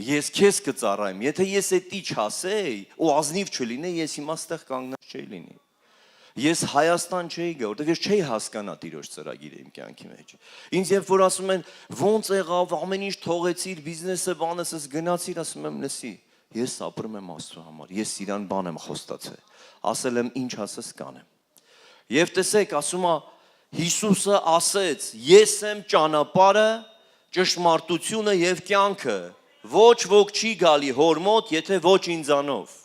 Ես քեզ կծառայեմ, եթե ես էդի չասեի ու ազնիվ չլինեի, ես հիմա ստեղ կանգնած չէի լինի։ Ես Հայաստան չէի գա, որտեղ ես չէի հասկանա Տիրոջ ծրագիրը իմ կյանքի մեջ։ Ինձ երբ որ ասում են ոնց եղավ, ամեն ինչ թողեցիր, բիզնեսը բանեսս գնացիր, ասում եմ լսի, ես ապրում եմ Աստծո համար, ես իրան բան եմ խոստացել, ասել եմ ինչ ասես կանեմ։ Եվ տեսեք, ասում է Հիսուսը ասեց, ես եմ ճանապարհը, ճշմարտությունը եւ կյանքը, ոչ ոք չի գալի հոր մոտ, եթե ոչ ինձանով։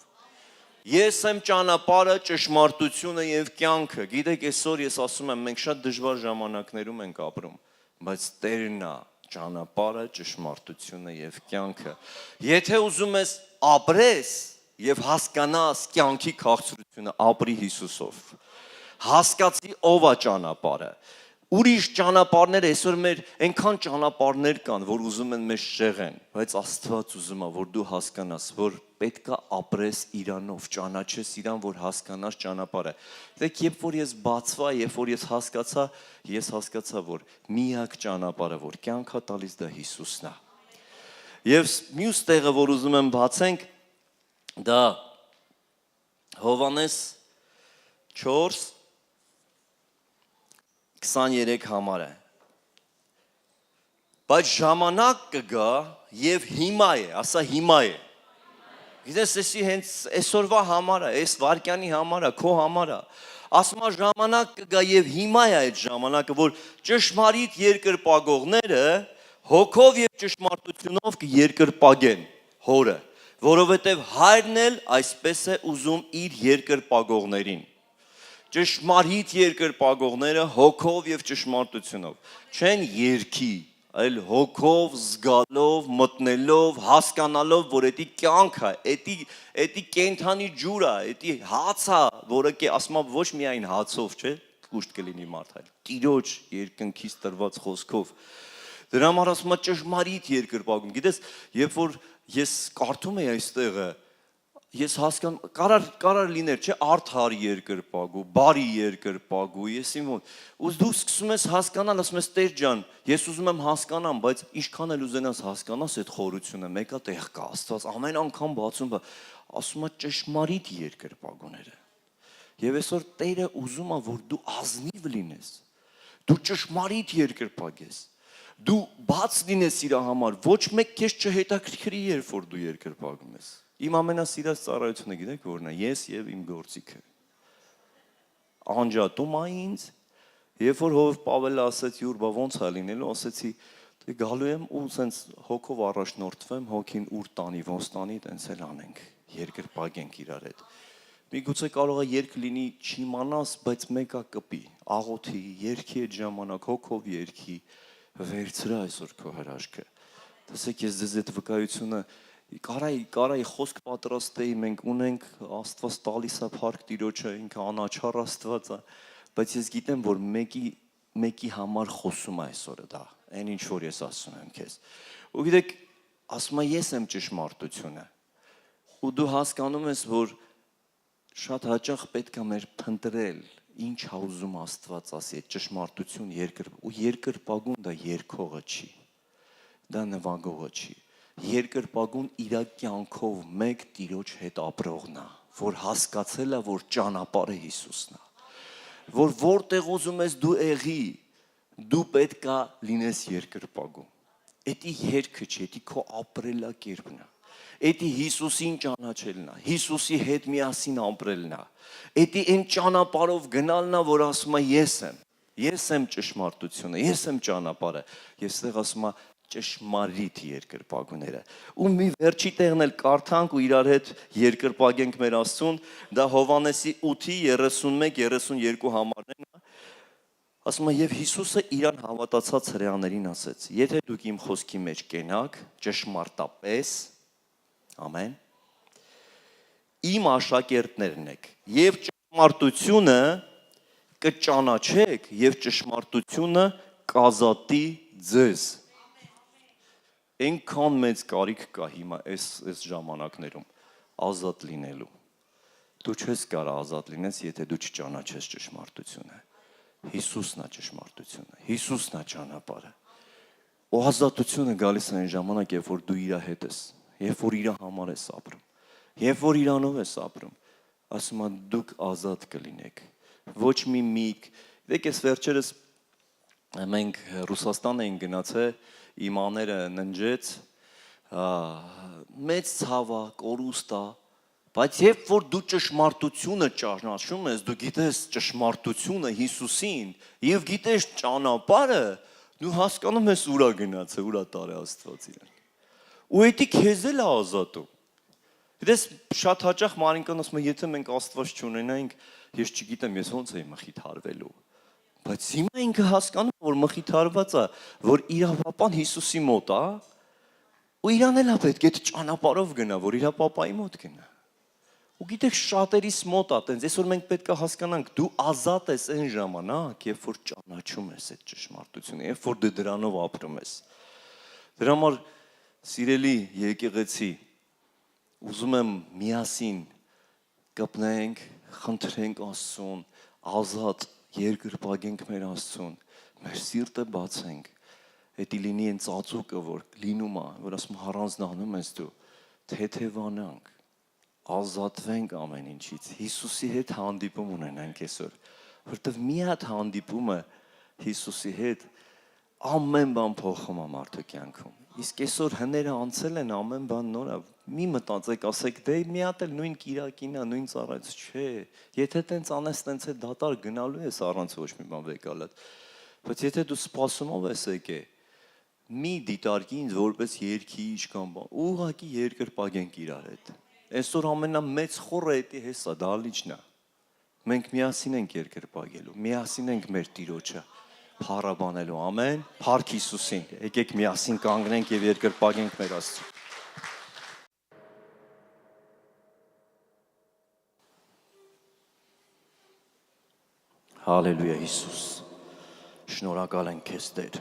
Ես եմ ճանապարհը, ճշմարտությունը եւ կյանքը։ Գիտեք, այսօր ես ասում եմ, մենք շատ դժվար ժամանակներում ենք ապրում, բայց Տերն է ճանապարհը, ճշմարտությունը եւ կյանքը։ Եթե ուզում ես ապրես եւ հասկանաս կյանքի քաղցրությունը, ապրի Հիսուսով։ Հասկացի ով է ճանապարհը։ Ուրիշ ճանապարհներ այսօր մեր այնքան ճանապարհներ կան, որ ուզում են մեզ շեղեն, բայց Աստված ուզում է, որ դու հասկանաս, որ պետքա ապրես իրանով, ճանաչես իրան, որ հասկանաս ճանապարհը։ Դեք երբ որ ես բացվա, երբ որ ես հասկացա, որ միակ ճանապարհը, որ կյանքա տալիս դա Հիսուսն է։ Եվ մյուս տեղը, որ ուզում եմ բացենք, դա Հովհաննես 4:23 համարը։ Բայց ժամանակ կգա եւ հիմա է, ասա հիմա է։ Գիտես, էսի հենց այսօրվա համարը, այս վարքյանի համարը, քո համարը։ Ասում է ժամանակ կգա եւ հիմա է այդ ժամանակը, որ ճշմարիտ երկրպագողները հոգով եւ ճշմարտությունով կերկրպագեն հորը, որովհետեւ հայրն էլ այսպես է ուզում իր երկրպագողներին։ Ճշմարիտ երկրպագողները հոգով եւ ճշմարտությունով չեն երկի, այլ հոգով, զգալով, մտնելով, հասկանալով, որ էդի կյանքը, էդի կենթանի ջուրը, էդի հացը, որը ասում եմ ոչ միայն հացով, չէ, կուշտ կլինի մարդ, այլ Տիրոջ երկնքից տրված խոսքով։ Դրա համար ասում եմ ճշմարիտ երկրպագում։ Գիտես, երբ որ ես կարդում եի այստեղը, ես հասկանում, կարար լիներ, չէ, արդար երկրպագու, բարի երկրպագու, ես իմ մոտ, ու դու սկսում ես հասկանալ, ասում ես Տեր ջան, ես ուզում եմ հասկանամ, բայց ինչքան էլ ուզենաս հասկանաս այդ խորությունը, մեկա տեղ կա, Աստված ամեն անգամ բացում, ասում է ճշմարիտ երկրպագուները։ Եվ այսօր Տերը ուզում է, որ դու ազնիվ լինես, դու ճշմարիտ երկրպագես, դու բաց լինես իր համար, ոչ մեկ քեզ չհետաքրքրի, երբ որ դու երկրպագում ես։ Իմ ամենասիրած ծառայությունը գիտեք որն է, ես եւ իմ գործիքը։ Անջատում է ինձ, երբ որ Հովև Պավելը ասեց յուր բա ոնց է լինելու, ասեցի դե գալու եմ ու սենց հոգով առաջնորդվեմ, հոգին ուր տանի, ոնց տանի, տենց էլ անենք, երկրպագենք իրար հետ։ Միգուցե կարող է երկ լինի չիմանաս, բայց մեկա կպի, աղոթի, երգի այդ ժամանակ, հոգով երգի, վերցրա այսօր քո հրաշքը։ Տեսեք, ես ձեզ այդ վկայությունը կարայի խոսք պատրաստեի, մենք ունենք Աստված տալիս է փառք Տիրոջը, ինքը անաչառ Աստված է, բայց ես գիտեմ, որ մեկի համար խոսում է այսօրը դա, այն ինչ որ ես ասում եմ քեզ։ Ու գիտեք, ասում եմ ես եմ ճշմարտությունը։ Ու դու հասկանում ես, որ շատ հաճախ պետք է մեր փնտրել, ինչ է ուզում Աստված ասի, ճշմարտություն ու երկրպագուն դա երկողը չի, դա նվագողը չի։ Երկրպագուն իր կյանքով մեկ Տիրոջ հետ ապրողն է, որ հասկացել է, որ ճանապարհը Հիսուսն է, որ որտեղ ուզում ես դու եղի, դու պետք է լինես երկրպագում։ Էդի երգը չի, էդի քո ապրելակերպն է, էդի Հիսուսին ճանաչելն է, Հիսուսի հետ միասին ապրելն է, էդի այն ճանապարհով գնալն է, որ ասում է ես եմ ճշմարտությունը, ես եմ ճանապարհը, ես այդտեղ ասում եմ ճշմարիտ երկրպագուները։ Ու մի վերջի տեղն էլ կարդանք ու իրար հետ երկրպագենք մեր Աստծուն, դա Հովհաննեսի 8:31-32 համարն է։ Ասում է եւ Հիսուսը իրան հավատացած հրեաներին ասեց. Եթե դուք իմ խոսքի մեջ կենաք, ճշմարտապես, ամեն, իմ աշակերտներն եք եւ ճշմարտությունը կճանաչեք եւ ճշմարտությունը կազատի ձեզ։ Այնքան մեծ կարիք կա հիմա այս ժամանակներում ազատ լինելու։ Դու չես կարող ազատ լինես, եթե դու չճանաչես ճշմարտությունը։ Հիսուսն է ճշմարտությունը, Հիսուսն է ճանապարհը։ Ու ազատությունը գալիս է այն ժամանակ, երբ որ դու իր հետ ես, երբ որ իր համար ես ապրում, երբ որ իրանով ես ապրում, ասում է դուք ազատ կլինեք։ Ոչ մի միք, դեք այս վերջերս մենք Ռուսաստան էին գնացել, իմ աները ննջեց, մեծ ցավակ, կորուստա, բայց երբ որ դու ճշմարտությունը ճանաչում ես, դու գիտես ճշմարտությունը Հիսուսին եւ գիտես ճանապարհը, դու հասկանում ես ուրա գնացել, ուրա տարի Աստված իրեն։ Ու դա քեզ էլ է ազատում։ Դες շատ հաճախ Մարինկան ասում է, եթե մենք Աստված չունենայինք, ես չգիտեմ, ես ոնց էի մխիթարվելու։ Բայց հիմա ինքը հասկանում է, որ մխիթարված է, որ իր պապան Հիսուսի մոտ է, ու իրան էլ է պետք է ճանապարհով գնա, որ իր պապայի մոտ գնա։ Ու գիտեք շատերիս մոտ է, տենց այսօր մենք պետք է հասկանանք, դու ազատ ես այն ժամանակ, երբ որ ճանաչում ես այդ ճշմարտությունը, երբ որ դու դրանով ապրում ես։ Դրա համար սիրելի եկեղեցի, ուզում եմ միասին կպնենք, խնդրենք Աստծուն, ազատ երկրպագենք մեր Աստծուն, մեր սիրտը բացենք, հետի լինի այն ծածուկը, որ լինում է, որ ասում առանձնանում ես դու, թեթևանանք, ազատվենք ամեն ինչից, Հիսուսի հետ հանդիպում ունենանք այսօր, որտեվ մի հատ հանդիպումը Հիսուսի հետ ամեն բան փոխում է մարդու կյանքում։ Իսկ այսօր հները անցել են ամեն բան նոր է։ Մի մտածեք, ասեք, դե մի հատ էլ նույն կիրակին է, նույն ծառայից, չէ։ Եթե տենց անես, տենց է դատար գնալու ես առանց ոչ մի բան վեկալատ։ Բայց եթե դու սպասումով ես եկե, մի դիտարկի ինձ որպես երկիչ կամ բան, ուղղակի երկրպագենք իրար հետ։ Այսօր ամենամեծ խորը էդի հեսա, դա լիճն է։ Մենք միասին ենք երկրպագելու, միասին ենք մեր Տիրոջը փառաբանելու, ամեն, փառք Հիսուսին, եկեք միասին կանգնենք եւ երկրպագենք մեր Աստծուն։ Հալելույա Հիսուս, շնորհակալ ենք քեզ Տեր։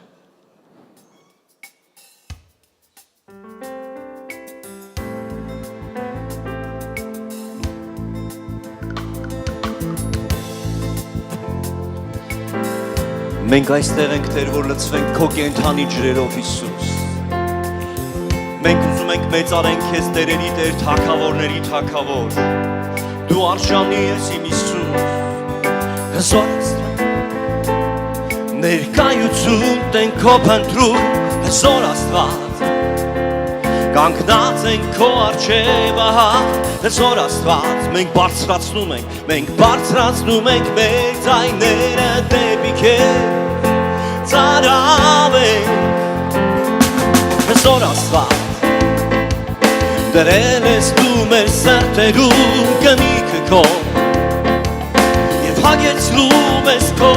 Մենք այստեղ ենք Տեր, որ լցվենք քո կենթանի ջրերով Հիսուս։ Մենք ուզում ենք մեծարենք քեզ Տերերի Տեր, թագավորների թագավոր։ Դու արժանի ես իմ Հիսուս։ Հզոր ներկայություն տենք քո փնտրում, հզոր Աստված։ Կանգնած ենք քո առջև, ահա, հզոր Աստված, մենք բարձրացնում ենք մեր ձայները դեպի քեզ, ծարավ ենք, հզոր Աստված, դրել ես դու մեր սրտերում կնիքը քո, և հագեցնում ես քո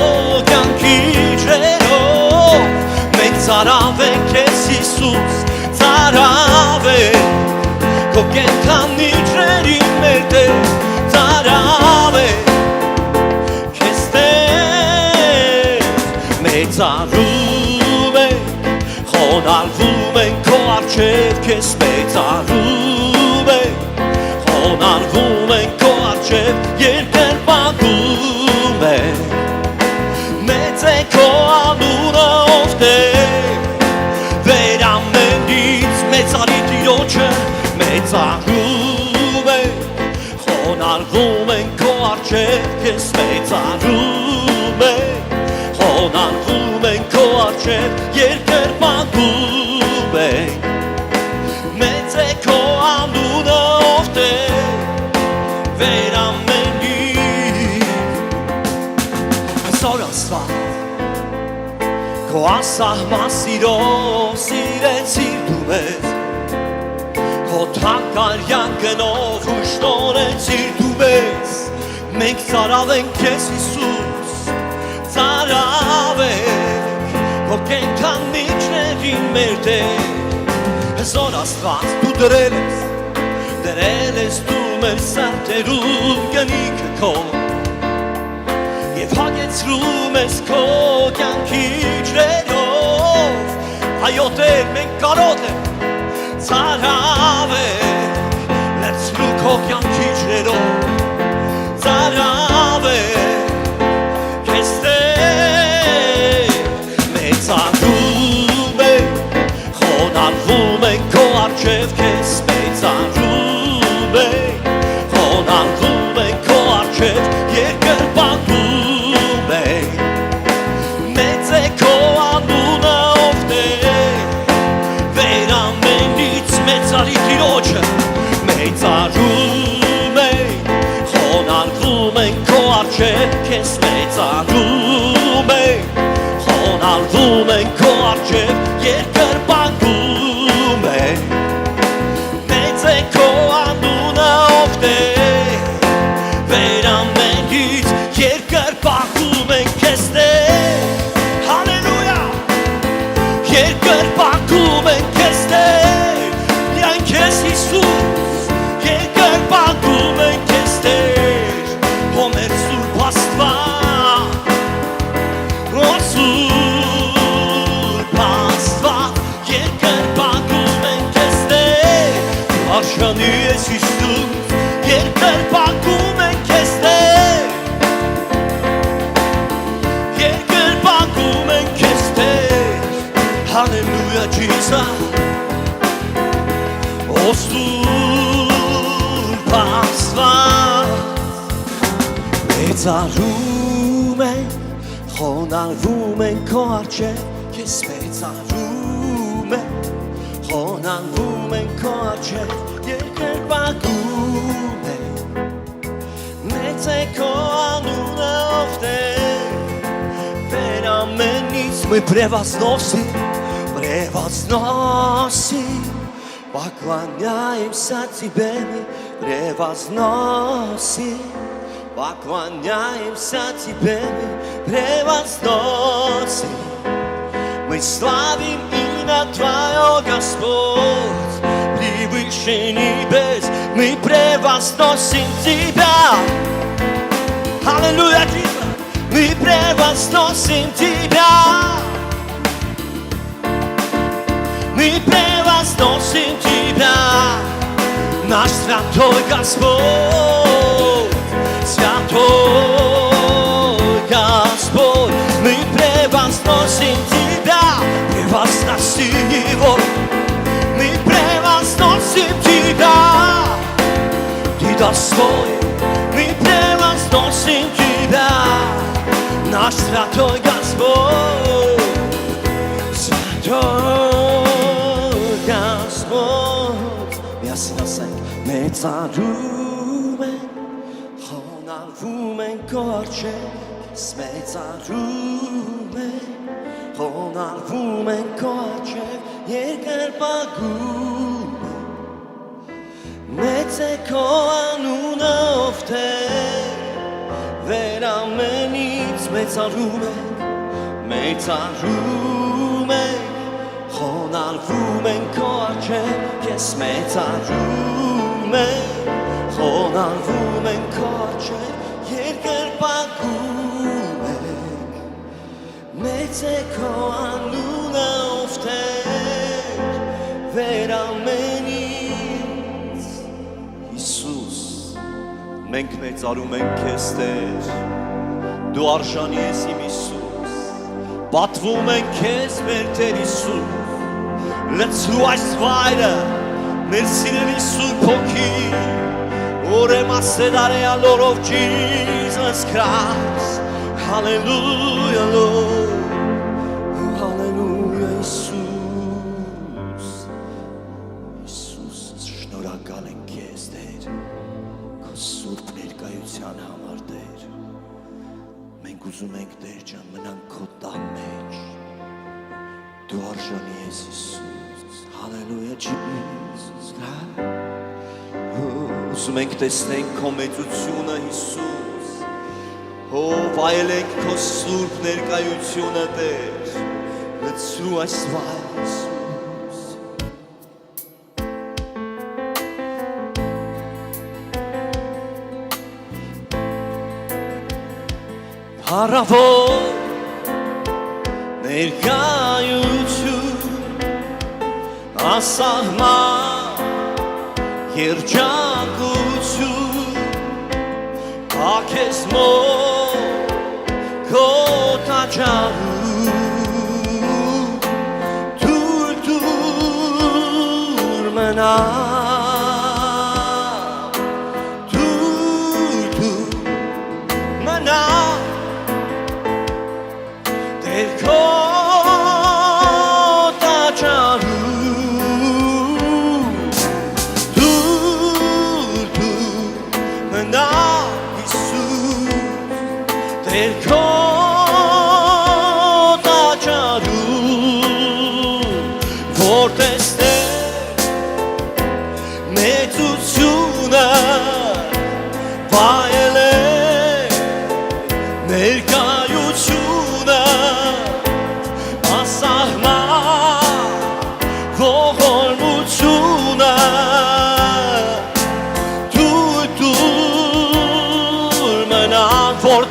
կյանքի ջրերով, մենք ծարավ ենք քեզ Հիսուս, ծարավ ենք, քո կենքանի ջրերի մեր Տեր, ծարավ ենք, քեզ Տեր, մեծարում ենք, խոնարհվում ենք քո առջև, քեզ մեծարում ենք, խոնարհվում ենք քո առջև, երկրպագում ենք, մեծ է քո անունը ով Տեր, վերամենից մեծարի Տիրոջը, մեծարում ենք, խոնարհվում ենք քո առջև, քեզ մեծարում ենք, խոնարհվում ենք քո առջև, երկրպագում ենք, մեծ է քո անունը ով Տեր, վերամենից, հզոր Աստված, քո անսահման սիրով սիրեցիր դու մեզ, քո թանկարյան գնով ուշտորեցիր դու մեզ, մենք ծարավ ենք քեզ Հիսուս, ծարավեք Քո կենքանիչներին մեր Տեր Հզոր Աստված դու դրել ես դու մեր սարդերում գնիքը քո Եվ հագեցրում ես քո կյանքի ջրերով Այո Տեր մենք կարող ենք ծարավենք լեցրու քո կյանքի ջրերով ծարավենք քեզ Տեր մեծարում ենք խոնարհվում ենք քո առջև քեզ մեծարում ենք խոնարհվում ենք քո առջև երկրպագում ենք մեծ է քո անունը ով Տեր վեր ամենից մեծարի Տիրոջը մեծարում ենք խոնարհվում ենք քո առջև քեզ մեծարում ենք խոնարհվում ենք քո առջև երկրպագում ենք մեծ է քո անունը ով Տեր վեր ամենից երկրպագում ենք քեզ Տեր հալելույա երկրպագում ենք քեզ Տեր միայն քեզ Հիսուս երկրպագում ենք քեզ Տեր ո մեր Սուրբ Աստված ո Սուրբ Աստված երկրպագում ենք քեզ Տեր արժանի ես Հիսուս երկրպագում ենք քեզ Տեր երկրպագում ենք քեզ Տեր Hallelujah Jesus ո Սուրբ Աստված մեծարում ենք խոնարհվում ենք քո առջև քեզ մեծարում ենք խոնարհվում ենք քո առջև երկրպագում ենք մեծ է քո անունը ով Տեր վեր ամենից мы превозносим поклоняемся Тебе мы превозносим поклоняемся Тебе мы превозносим мы славим имя Твое Господь превыше небес мы превозносим Тебя Аллилуйя мы превозносим Тебя мы превозносим Тебя наш святой Господь святой Господь мы превозносим Тебя превозноси Его мы превозносим Тебя Ты достоин мы превозносим Тебя наш святой Господь святой Господь ясно ասենք մեծարում ենք խոնարհվում ենք քո առջև քեզ մեծարում ենք խոնարհվում ենք քո առջև երկրպագում ենք մեծ է քո անունը ով Տեր վեր ամենից մեծարում ենք խոնարհվում ենք քո առջև քեզ մեծարում ենք խոնարհվում ենք քո առջև երկրպագում ենք մեծ է քո անունը ով Տեր վեր ամենից Հիսուս մենք մեծարում ենք քեզ Տեր դու արժանի ես իմ Հիսուս պատվում ենք քեզ մեր Տեր Հիսուս լցրու այս վայրը մեր սիրելի Սուրբ Հոգի Oremasedarea Lord of Jesus Christ Hallelujah Lord Hallelujah Isus Isus շնորհակալ ենք քեզ Տեր քո սուրբ ներկայության համար Տեր մենք ուզում ենք Տեր ջան մնանք քո տան մեջ դու արժանի ես Հիսուս Hallelujah Jesus Ուզում ենք տեսնենք քո մեծությունը Հիսուս Վայելենք քո սուրբ ներկայությունը Տեր լցրու այս վայրը Փառավոր ներկայություն ասահման երջանկություն ակես մոտ քո տաճարում թույլ մնա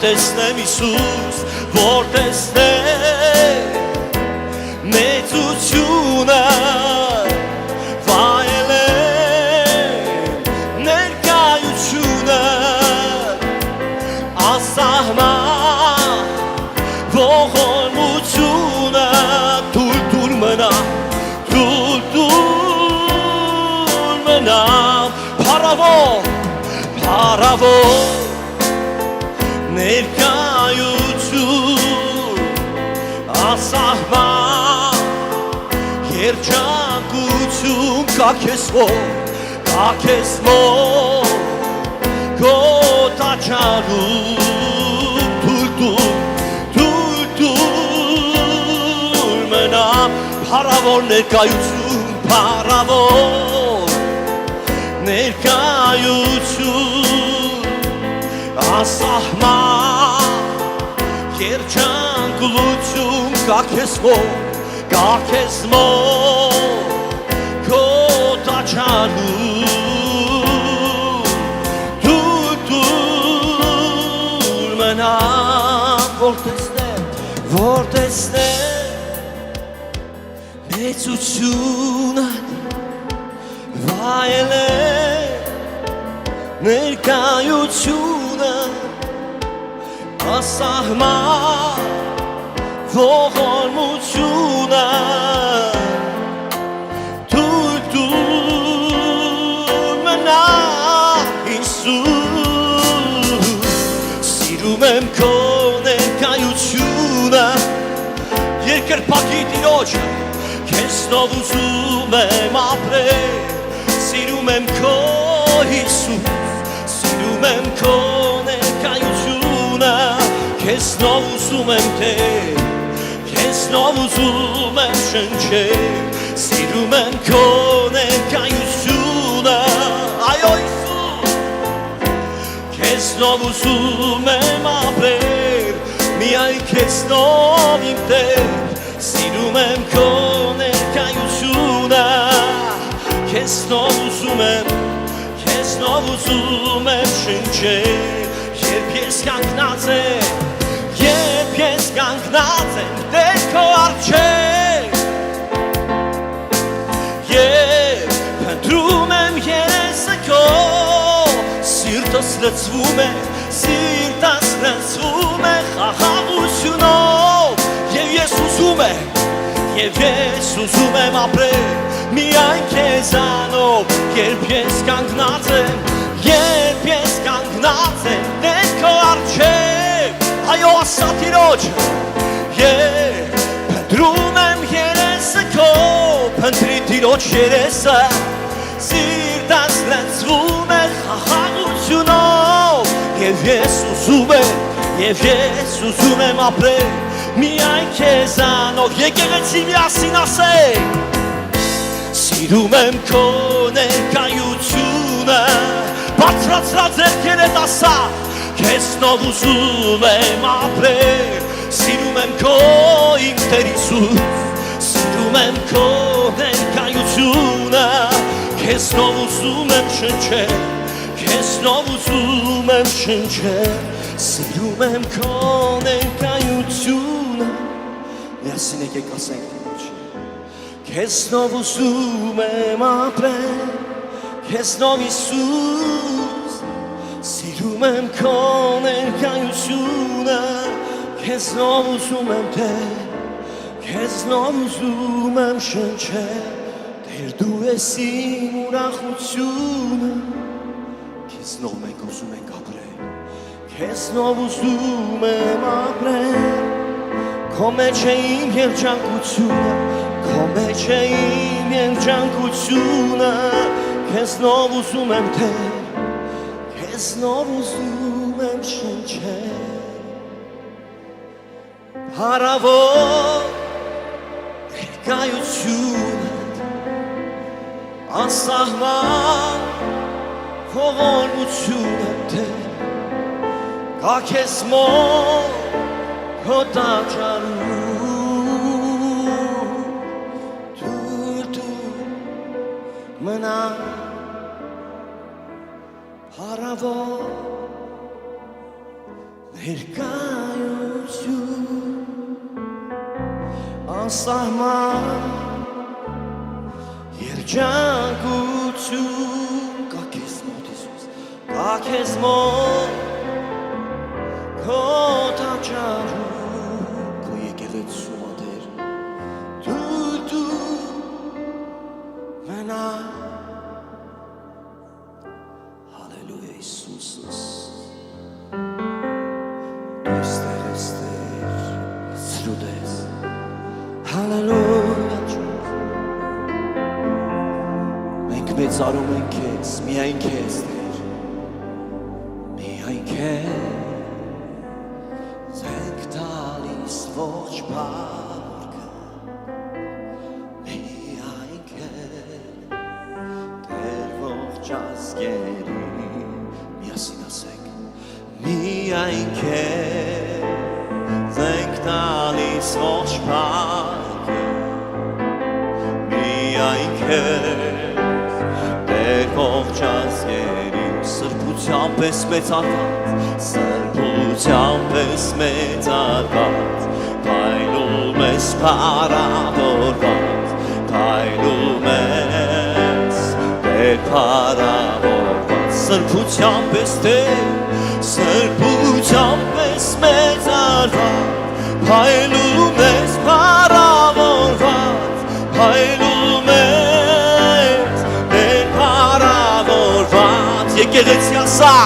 Տեսնեմ Իսուս, որ տեսնեմ մեծությունը վայելեմ ներկայությունը ասահման ողորմությունը թույլ մնա փառավոր ներկայություն ասահման երջանկություն կաքես մոտ քո տաճարում թույլ մնա փառավոր ներկայություն ասահման երջանկություն կաքես մոտ քո տաճարում թույլ մնա որ տեսնեմ մեծությունը վայելեմ ներկայությունը ասահման ողորմությունը թույլ մնա Իսուս սիրում եմ քո ներկայությունը երկրպագի Տիրոջը քեզնով ուզում եմ ապրել սիրում եմ քո Իսուս սիրում եմ քո ներկայությունը քեզնով ուզում եմ Տեր քեզնով ուզում եմ շնչել սիրում եմ քո ներկայությունը այո Իսուս քեզնով ուզում եմ ապրել միայն քեզնով իմ Տեր սիրում եմ քո ներկայությունը քեզնով ուզում եմ շնչել երբ ես կանգնած եմ Տեր քո առջև և փնտրում եմ երեսը քո սիրտս լցվում է խաղաղությունով և ես ուզում եմ ապրել միայն քեզանով երբ ես կանգնած եմ Տեր քո առջև այո ասա Տիրոջը և փնտրում եմ երեսը քո փնտրի Տիրոջ երեսը սիրտս լցվում է խաղաղությունով և ես ուզում եմ ապրել միայն քեզանով եկեղեցի միասին ասենք սիրում եմ քո ներկայությունը բարձրացրա ձեռքերդ ասա քեզնով ուզում եմ ապրել սիրում եմ քո ինձ Տեր Հիսուս սիրում եմ քո ներկայությունը քեզնով ուզում եմ շնչել քեզնով ուզում եմ շնչել սիրում եմ քո ներկայությունը միասին եկեք ասենք քեզնով ուզում եմ ապրել քեզնով Հիսուս սիրում եմ քո ներկայությունը քեզնով ուզում եմ Տեր քեզնով ուզում եմ շնչել Տեր դու ես իմ ուրախությունը քեզնով մենք ուզում ենք ապրել քեզնով ուզում եմ ապրել քո մեջ է իմ երջանկությունը քո մեջ է իմ երջանկությունը քեզնով ուզում եմ Տեր քեզնով ուզում եմ շնչել հարավոր ներկայությունդ անսահման ողորմությունդ Տեր կա քեզ մոտ քո տաճարում դու մնա հարավոր ներկայություն անսահման երջանկություն կա քեզ մոտ Հիսուս կա քեզ մոտ քո տաճարում քո եկեղեցու Տեր դու մնա հալելույա Հիսուսս Հալելույա մենք մեծարում ենք քեզ միայն քեզ Տեր միայն քեզ ենք տալիս ողջ փառքը միայն քեզ Տեր ողջ ազգերի միասին ասենք միայն քեզ ենք տալիս ողջ փառքը միայն քեզ Տեր ողջ ազգերի սրբությամբ ես մեծարված սրբությամբ ես մեծարված փայլում ես փառավորված փայլում ես Տեր փառավորված սրբությամբ ես Տեր սրբությամբ ես մեծարված փայլում ես փառավորված փայլում ես Տեր փառավորված եկեղեցի ասա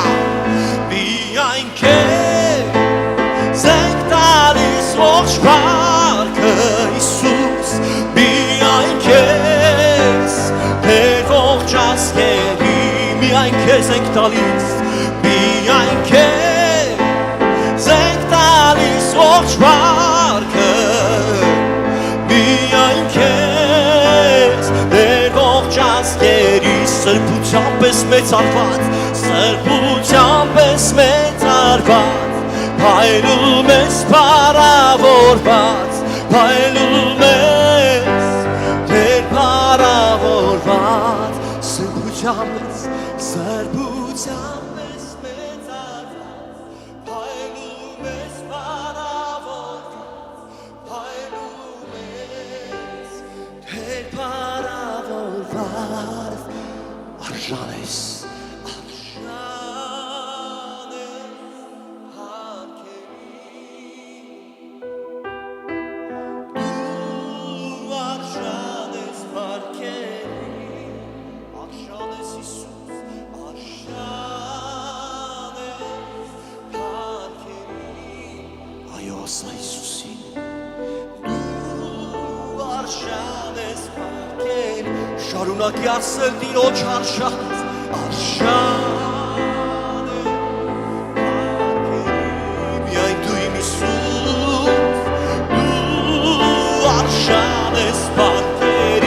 միայն քեզ ենք տալիս ողջ փառքը Հիսուս միայն քեզ Տեր ողջ ազգերի միայն քեզ ենք տալիս միայն քեզ ենք տալիս ողջ փառքը միայն քեզ Տեր ողջ ազգերի սրբությամբ ես մեծարված սրբությամբ ես մեծարված փայլում ես փառավորված փայլում ես Տեր փառավորված սրբությամբ ես մեծարված փայլում ես փառավորված փայլում ես Տեր փառավորված արժան ես ասա Հիսուսին դու արժան ես պարգել շարունակի ասել Տիրոջ արժան միայն դու իմ Հիսուս դու արժան ես պարգել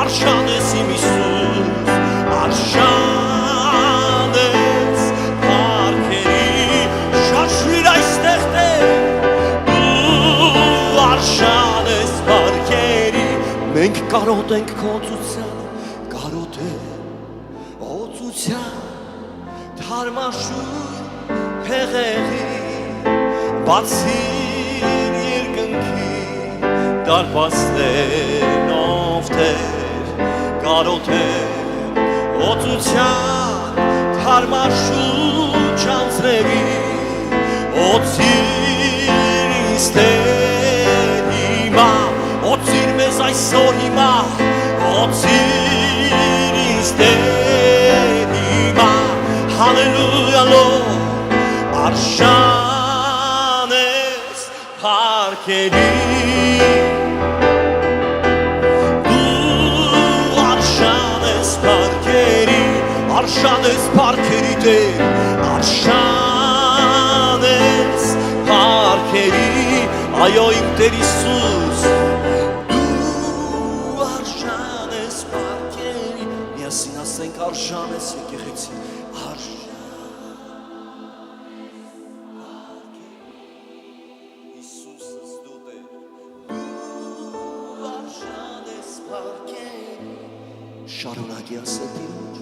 արժան ես իմ Հիսուս արժան ես պարգել մենք կարոտենք քո օծությանը, կարոտենք օծության թարմաշուր հեղեղի, բացիր երկնքի դարպասներնով Տեր, կարոտենք օծության թարմաշուր չանցրերի, օծիր ինձ Տեր հիմա, օծիր մեզ այսօր հիմա, օծիր ինձ Տեր հիմա, հալելույա Լոր, արժան ես փառքերի, դու արժան ես փառքերի, արժան ես փառքերի Տեր, արժան ես փառքերի, այո իմ Տեր Հիսուս, դու արժան ես փառքերի, միասին ասենք արժան ես եկեղեցի, շարունակի ասել Տիրոջ,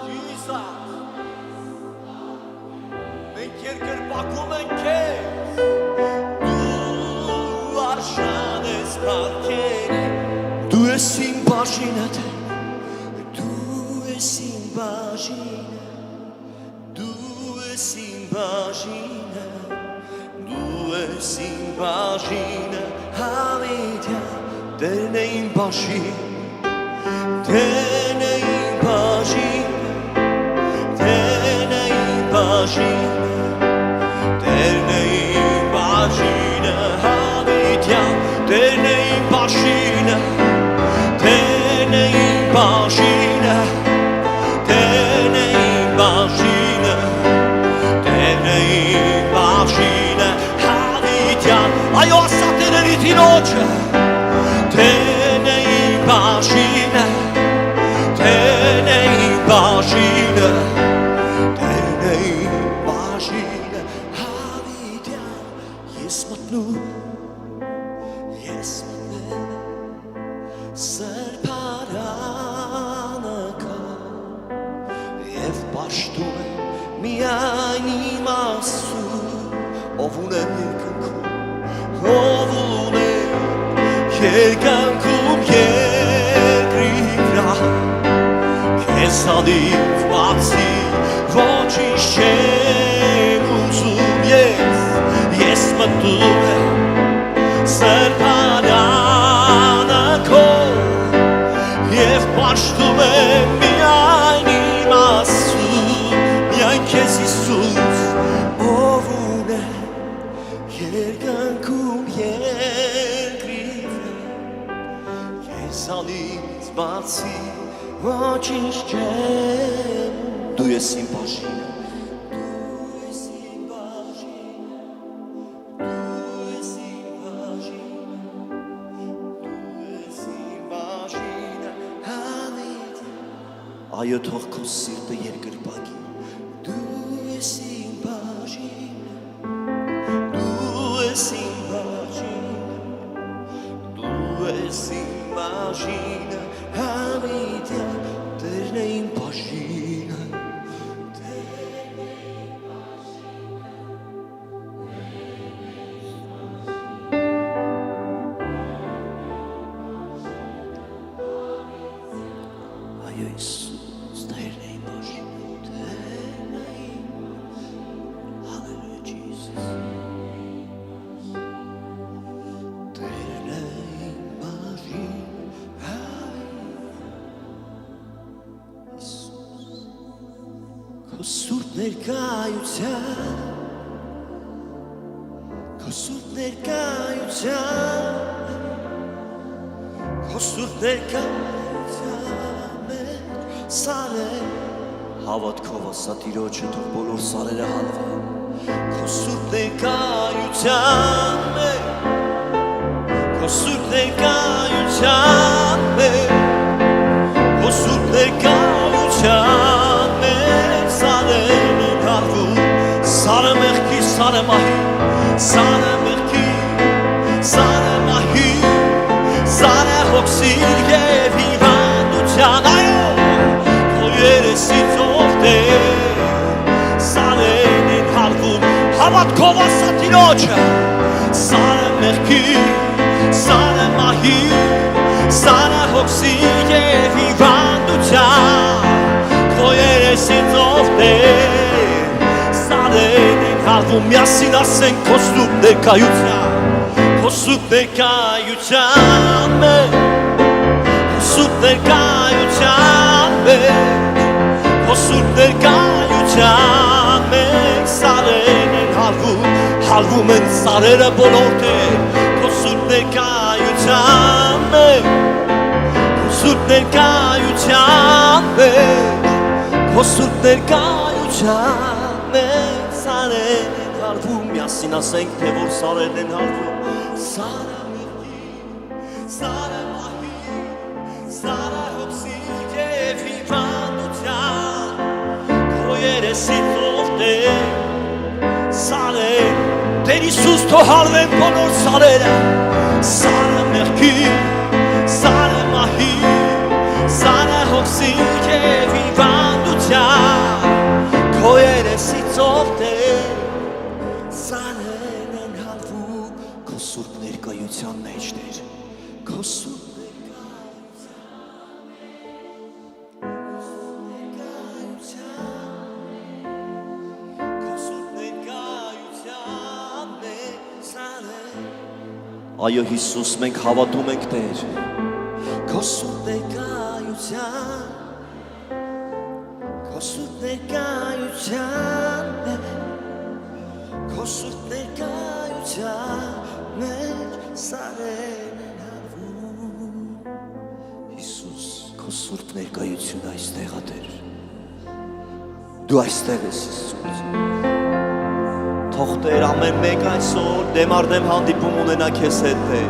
Հիսուս, մենք երկրպագում ենք քեզ, դու արժան ես փառքերի, դու ես իմ բաժինը, դու ես իմ բաժինը, դու ես իմ բաժինը, դու ես իմ բաժինը, հավիտյան, Տերն է իմ բաժինը, Տերն է իմ բաժինը, Տերն է իմ բաժինը, Տերն է իմ բաժինը, հավիտյան, Տերն է իմ բաժինը, Տերն է իմ բաժինը, Տերն է իմ բաժինը, Տերն է իմ բաժինը, հավիտյան, այո ասա Տերերի Տիրոջը, Տերն է իմ բաժինը, Տերն է իմ բաժինը, Տերն է իմ բաժինը, հավիտյան, ես մտնում սրբարանը քո, և պաշտում է միայն իմ Աստծուն, ով ունեմ երկնքում, ով ունեմ երկնքում երկրի վրա, քեզ հանդիպ բացի ոչինչ չեմ ուզում, ես մտնում եմ սրբարանը քո, և պաշտում եմ միայն իմ Աստծուն, միայն քեզ Հիսուս, ով ունեմ երկնքում երկրի վրա, քեզ հանդիպ բացի ոչինչ չեմ, դու ես իմ բաժինը, դու ես իմ բաժինը, դու ես իմ բաժինը, դու ես իմ բաժինը, հավիտյան, այո թող քո սիրտը երկրպագի, դու ես իմ բաժինը, դու ես իմ բաժինը, դու ես իմ բաժինը, հավիտյան, Տերն է իմ բաժինը, Տերն է իմ բաժինը, այո Հիսուս, Տերն է իմ բաժինը, Տերն է իմ բաժինը, Hallelujah Jesus, Տերն է իմ բաժինը, Քո սուրբ ներկայության, քո սուրբ ներկայության, քո սուրբ ներկայության մեր սարեր, հավատքով ասա Տիրոջը թող բոլոր սարերը հալվեն, քո սուրբ ներկայության մեր, քո սուրբ ներկայության մեր, քո սուրբ ներկայության մեր սարերն են հալվում, սարը մեղքի, սարը մահի, սարը մեղքի, սարը մահի, հոգսիր և հիվանդության այո քո երեսից որդեր սարեն են հալվում հավատքով ասա Տիրոջը սարը մեղքի սարը մահի սարը հոգսի և հիվանդության քո երեսից որդեր սարեն են հալվում միասին ասենք քո սուրբ ներկայության քո սուրբ ներկայության մեջ քո սուրբ ներկայության մեջ քո սուրբ ներկայության մեջ սարեն են հալվում են սարերը բոլոր տեր քո սուրբ ներկայության մեջ քո սուրբ ներկայության մեջ քո սուրբ ներկայության մեջ սարեն են հալվում միասին ասենք թե որ սարեն են հալվում սարը մեղքի սարը մահի սարը հոգսի և հիվանդության քո երեսից որդեր սարեր Տեր Հիսուս թող հալվեն բոլոր սարերը սարը մեղքի սարը մահի սարը հոգսի և հիվանդության քո երեսից որդեր սարեր են հալվում քո սուրբ ներկայության մեջ Տեր քո սուրբ Այո Հիսուս մենք հավատում ենք Տեր քո սուրբ ներկայության քո սուրբ ներկայության քո սուրբ ներկայության մեջ սարեն են հալվում Հիսուս քո սուրբ ներկայությունը այստեղ է Տեր դու այստեղ ես Հիսուս Թող Տեր ամեն մեկ այսօր դեմ առ դեմ հանդիպում ունենա քեզ հետ Տեր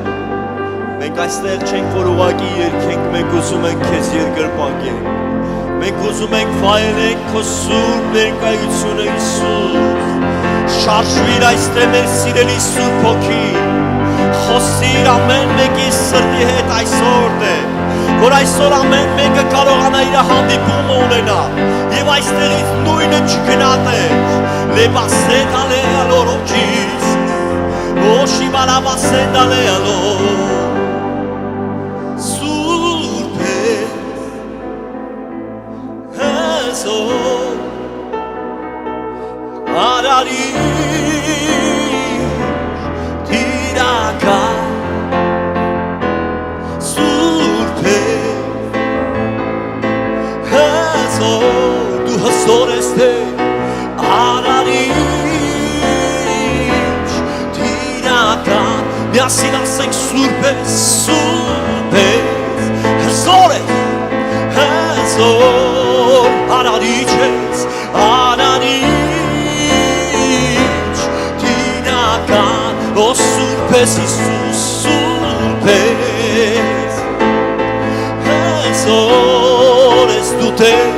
Մենք այստեղ չենք որ ուղղակի երգենք մենք ուզում ենք քեզ երկրպագենք Մենք ուզում ենք վայելենք քո սուրբ ներկայությունը Հիսուս Շարժվիր այստեղ մեր սիրելի սուրբ հոգի Խոսիր ամեն մեկի սրտի հետ այսօր Տեր որ այսօր ամեն մեկը կարողանա իր հանդիպումը ունենա եւ այստեղից նույնը չգնա Տեր Lebasset ale aloro chis Oshi balabasset ale alo Surpe Eso Arari Tiraka Surpe Eso Tu hasoreste Արարիչ տիրական միասին ասենք սուրբ ես հզոր ես հզոր արարիչ ես արարիչ տիրական ո սուրբ ես Հիսուս սուրբ ես հզոր ես դու Տեր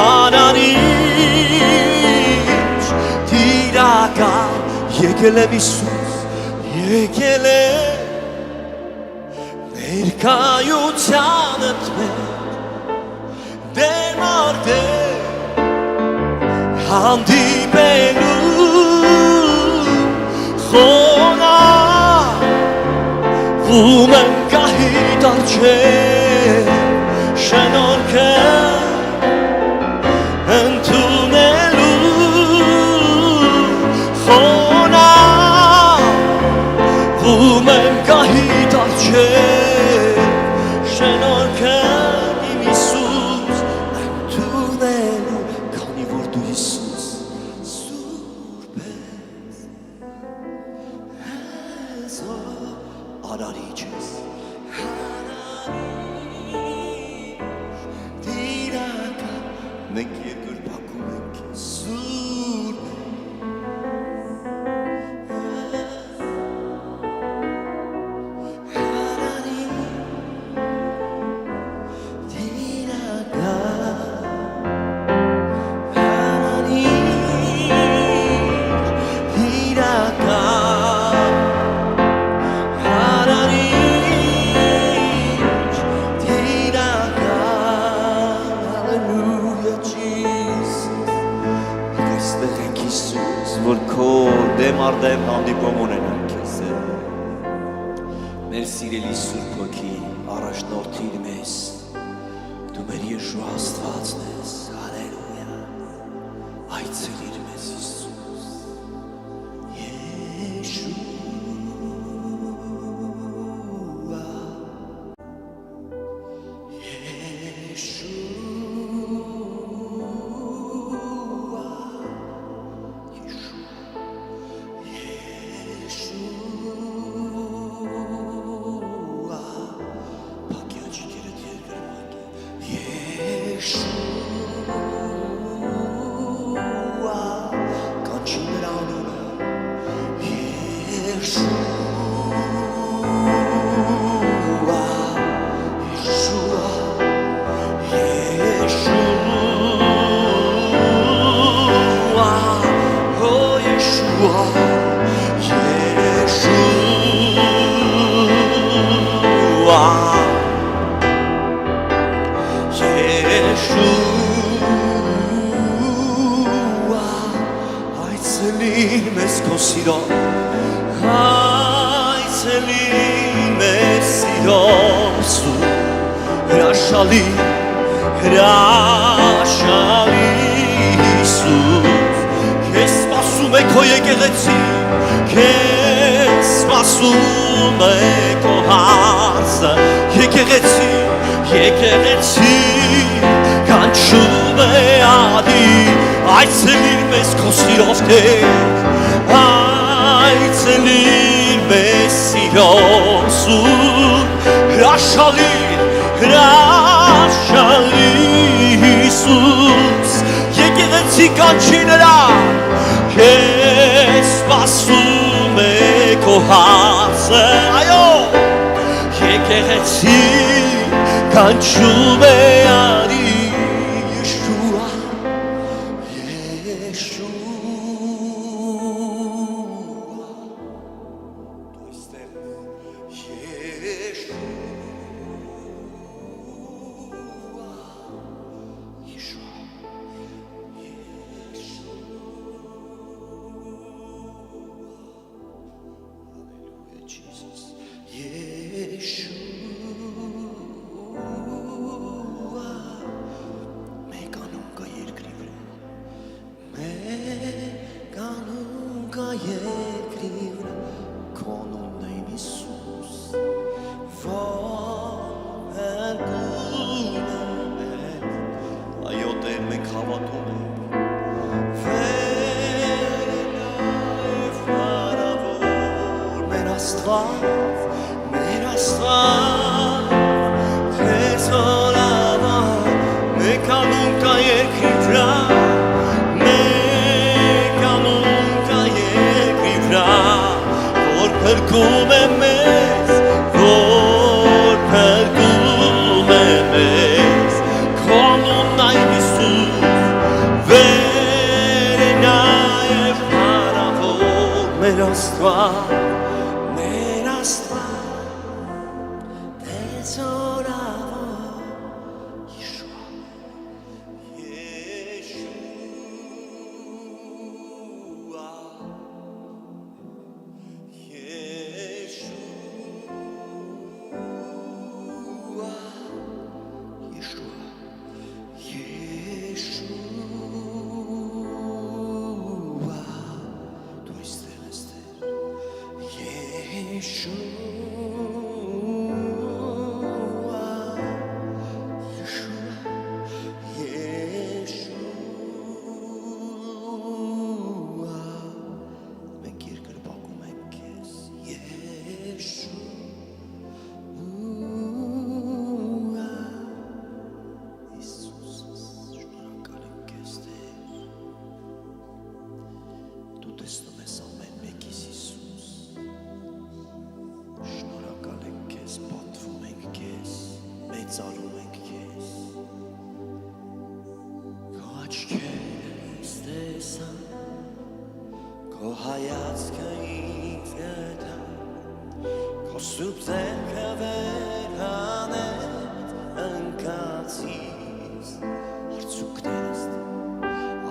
արարիչ Եկել եմ Հիսուս, եկել եմ ներկայությանդ մեջ դեմ առ դեմ հանդիպելու խոնարհվում եմ գահիդ առջև շնորհքը Խոնարհվում եմ գահիդ առջև շնորհքը իմ Հիսուս ընդունելու քանի որ դու Հիսուս սուրբ ես հզոր արարիչ ես տիրական մենք երկրպագում ենք սուրբ քո դեմ առ դեմ հանդիպում ունենանք քեզ մեր սիրելի Սուրբ Հոգի առաջնորդիր մեզ դու մեր Եշու Աստվածն ես հալելույա այցելիր մեզ Հիսուս Եշու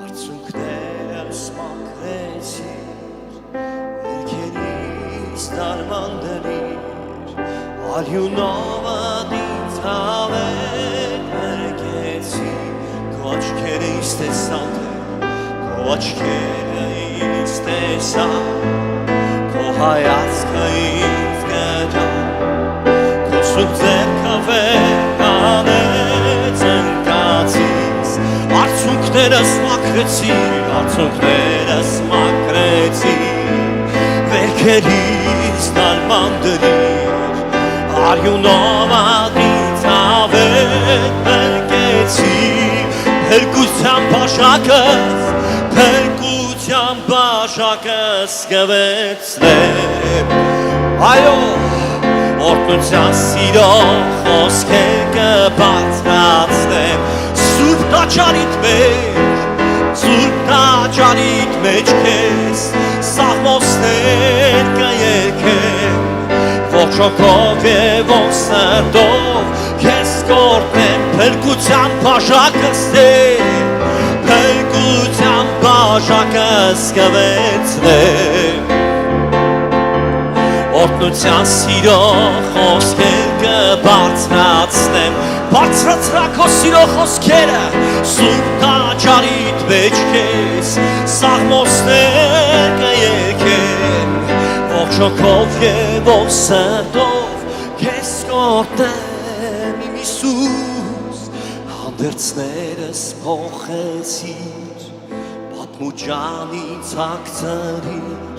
Արցունքներս մաքրեցի զարմանալիր արյունովը դիցավեք մերկեցի քո աչքերը ինձ տեսան քո աչքերը ինձ տեսան քո հայացքը ինձ գտա քո սուրբ ձեռքը հանեց ընկածից արցունքներս մաքրեցի վերքերից նալմանդրիր արյունով ադիցավեք մերկեցի փրկության բաժակս կվեցնեմ այո օրհնության սիրո խոսքեր կբարձրացնեմ սուրբ տաճարիդ մեջ քեզ սաղմոսներ կերքեմ ողջ հոգով և ողջ սրտով քեզ կօրհնեմ փրկության բաժակս կվեցնեմ օրհնության սիրո խոսքեր կբարձրացնեմ բարձրացրա քո սիրո խոսքերը սուրբ տաճարիդ մեջ քեզ սաղմոսներ կերքեմ ողջ հոգով և ողջ սրտով քեզ կօրհնեմ իմ Հիսուս հանդերձներս փոխեցիր պատմուջանից հագցրիր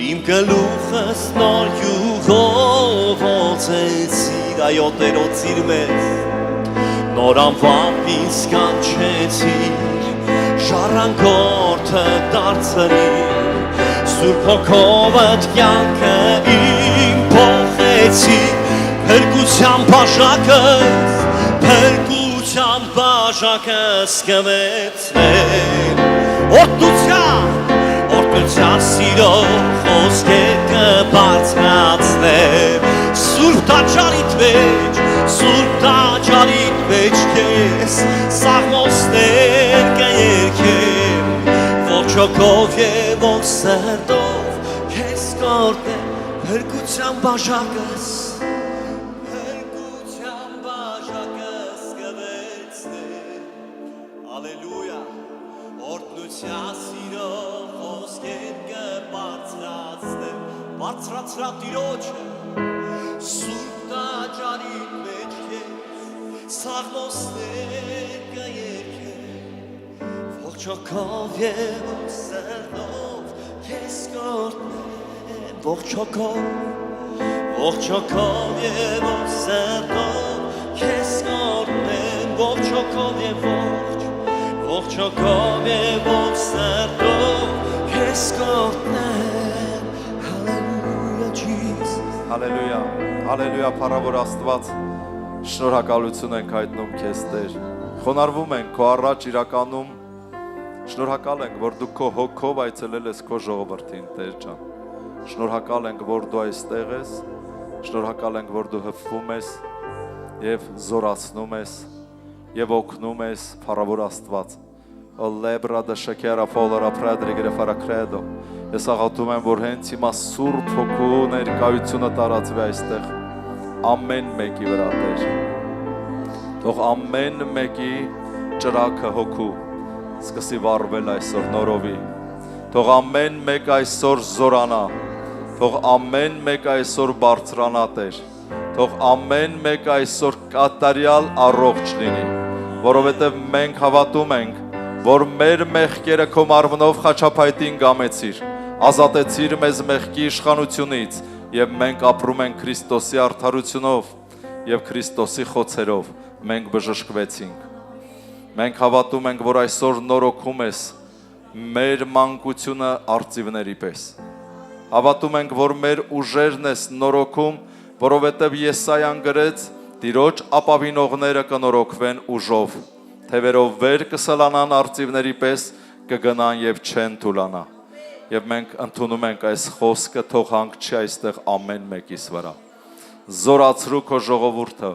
իմ գլուխս նոր յուղով ոցեցիր այո Տերոցիր մեզ նոր անվամբ ինձ կանչեցիր ժառանգորդը դարձրիր սուրբ հոգովդ կյանքը իմ փոխեցիր փրկության բաժակս կվեցնեմ օրհնության սիրո խոսքեր կբարձրացնեմ սուրբ տաճարիդ մեջ քեզ սաղմոսներ կերքեմ ողջ հոգով և ողջ սրտով քեզ կօրհնեմ փրկության բաժակս կվեցնեմ Ալելույա օրհնության սիրո խոսքեր կբարձրացնեմ բարձրացրա Տիրոջը սուրբ տաճարիդ մեջ քեզ սաղմոսներ կերքեմ ողջ հոգով և ողջ սրտով քեզ կօրհնեմ ողջ հոգով և ողջ սրտով քեզ կօրհնեմ ողջ հոգով և ողջ սրտով քեզ կօրհնեմ Հալելույա Jesus Հալելույա փառավոր Աստված շնորհակալություն ենք հայտնում քեզ Տեր խոնարհվում ենք քո առաջ իրականում շնորհակալ ենք որ դու քո հոգով այցելել ես քո ժողովրդին Տեր ջան շնորհակալ ենք որ դու այստեղ ես շնորհակալ ենք որ դու հպվում ես եւ զորացնում ես եւ օգնում ես փառավոր Աստված Lebra de shakera folora predrigre faracredo ես աղոթում եմ որ հենց հիմա Սուրբ Հոգու ներկայությունը տարածվի այստեղ ամեն մեկի վրա Տեր թող ամեն մեկի ճրակը հոգու սկսի վառվել այսօր նորովի թող ամեն մեկ այսօր զորանա թող ամեն մեկ այսօր բարձրանա Տեր թող ամեն մեկ այսօր կատարյալ առողջ լինի որովհետև մենք հավատում ենք որ մեր մեղքերը քո մարմնով խաչափայտին գամեցիր ազատեցիր մեզ մեղքի իշխանությունից եւ մենք ապրում ենք Քրիստոսի արդարությունով եւ Քրիստոսի խոցերով մենք բժշկվեցինք մենք հավատում ենք որ այսօր նորոգում ես մեր մանկությունը արծիվների պես հավատում ենք որ մեր ուժերն ես նորոգում որովհետև Եսայան գրեց Տիրոջ ապավինողները կնորոգվեն ուժով թևերով վեր կսլանան արծիվների պես կգնան եւ չեն թուլանա եւ մենք ընդունում ենք այս խոսքը թող հանգչի այստեղ ամեն մեկիս վրա զորացրու քո ժողովուրդը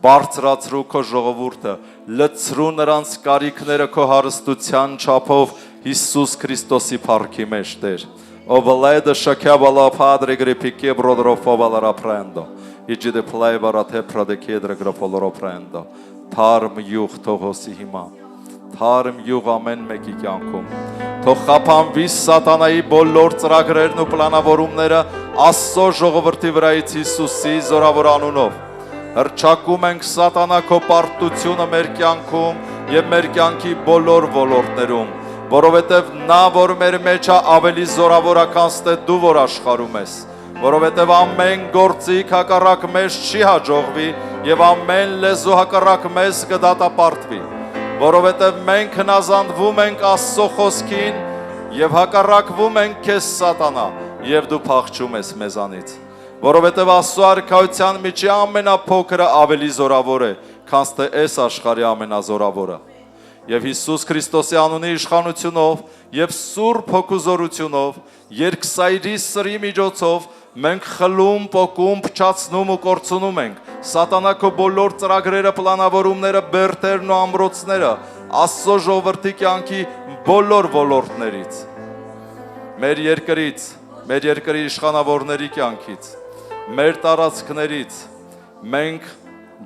բարձրացրու քո ժողովուրդը լցրու նրանց կարիքները քո հարստության չափով Հիսուս Քրիստոսի փառքի մեջ Տեր Ovaleda shakabala padre gripike brodrofovala prendo. Իջի դե փլայ վարաթե պրադեկեդրը գրապոլորո պրենդո թարմ յուղ թողոսի հիմա թարմ յուղ ամեն մեկի կյանքում թող խափանվի սատանայի բոլոր ծրագրերն ու պլանավորումները Աստծո ժողովրդի վրայից Հիսուսի զորավոր անունով հռչակում ենք սատանա քո պարտությունը մեր կյանքում եւ մեր կյանքի բոլոր ոլորտներում որովհետեւ նա որ մեր մեջ է ավելի զորավորական ստե դու որ աշխարհում ես որովհետև ամեն գործիք հակառակ մեզ չի հաջողվի և ամեն լեզու հակառակ մեզ կդատապարտվի, որովհետև մենք հնազանդվում ենք Աստծո խոսքին և հակառակվում ենք քեզ սատանա և դու փախչում ես մեզանից, որովհետև Աստծո արքայության միջի ամենափոքրը ավելի զորավոր է, քան թե այս աշխարհի ամենազորավորը։ Եվ Հիսուս Քրիստոսի անունի իշխանությունով և Սուրբ Հոգու զորությունով, երկսայրի սրի միջոցով մենք խլում, պոկում, փչացնում ու կորցնում ենք սատանա քո բոլոր ծրագրերը, պլանավորումները, բերդերն ու ամրոցները Աստծո ժողովրդի կյանքի բոլոր ոլորտներից, մեր երկրից, մեր երկրի իշխանավորների կյանքից, մեր տարածքներից մենք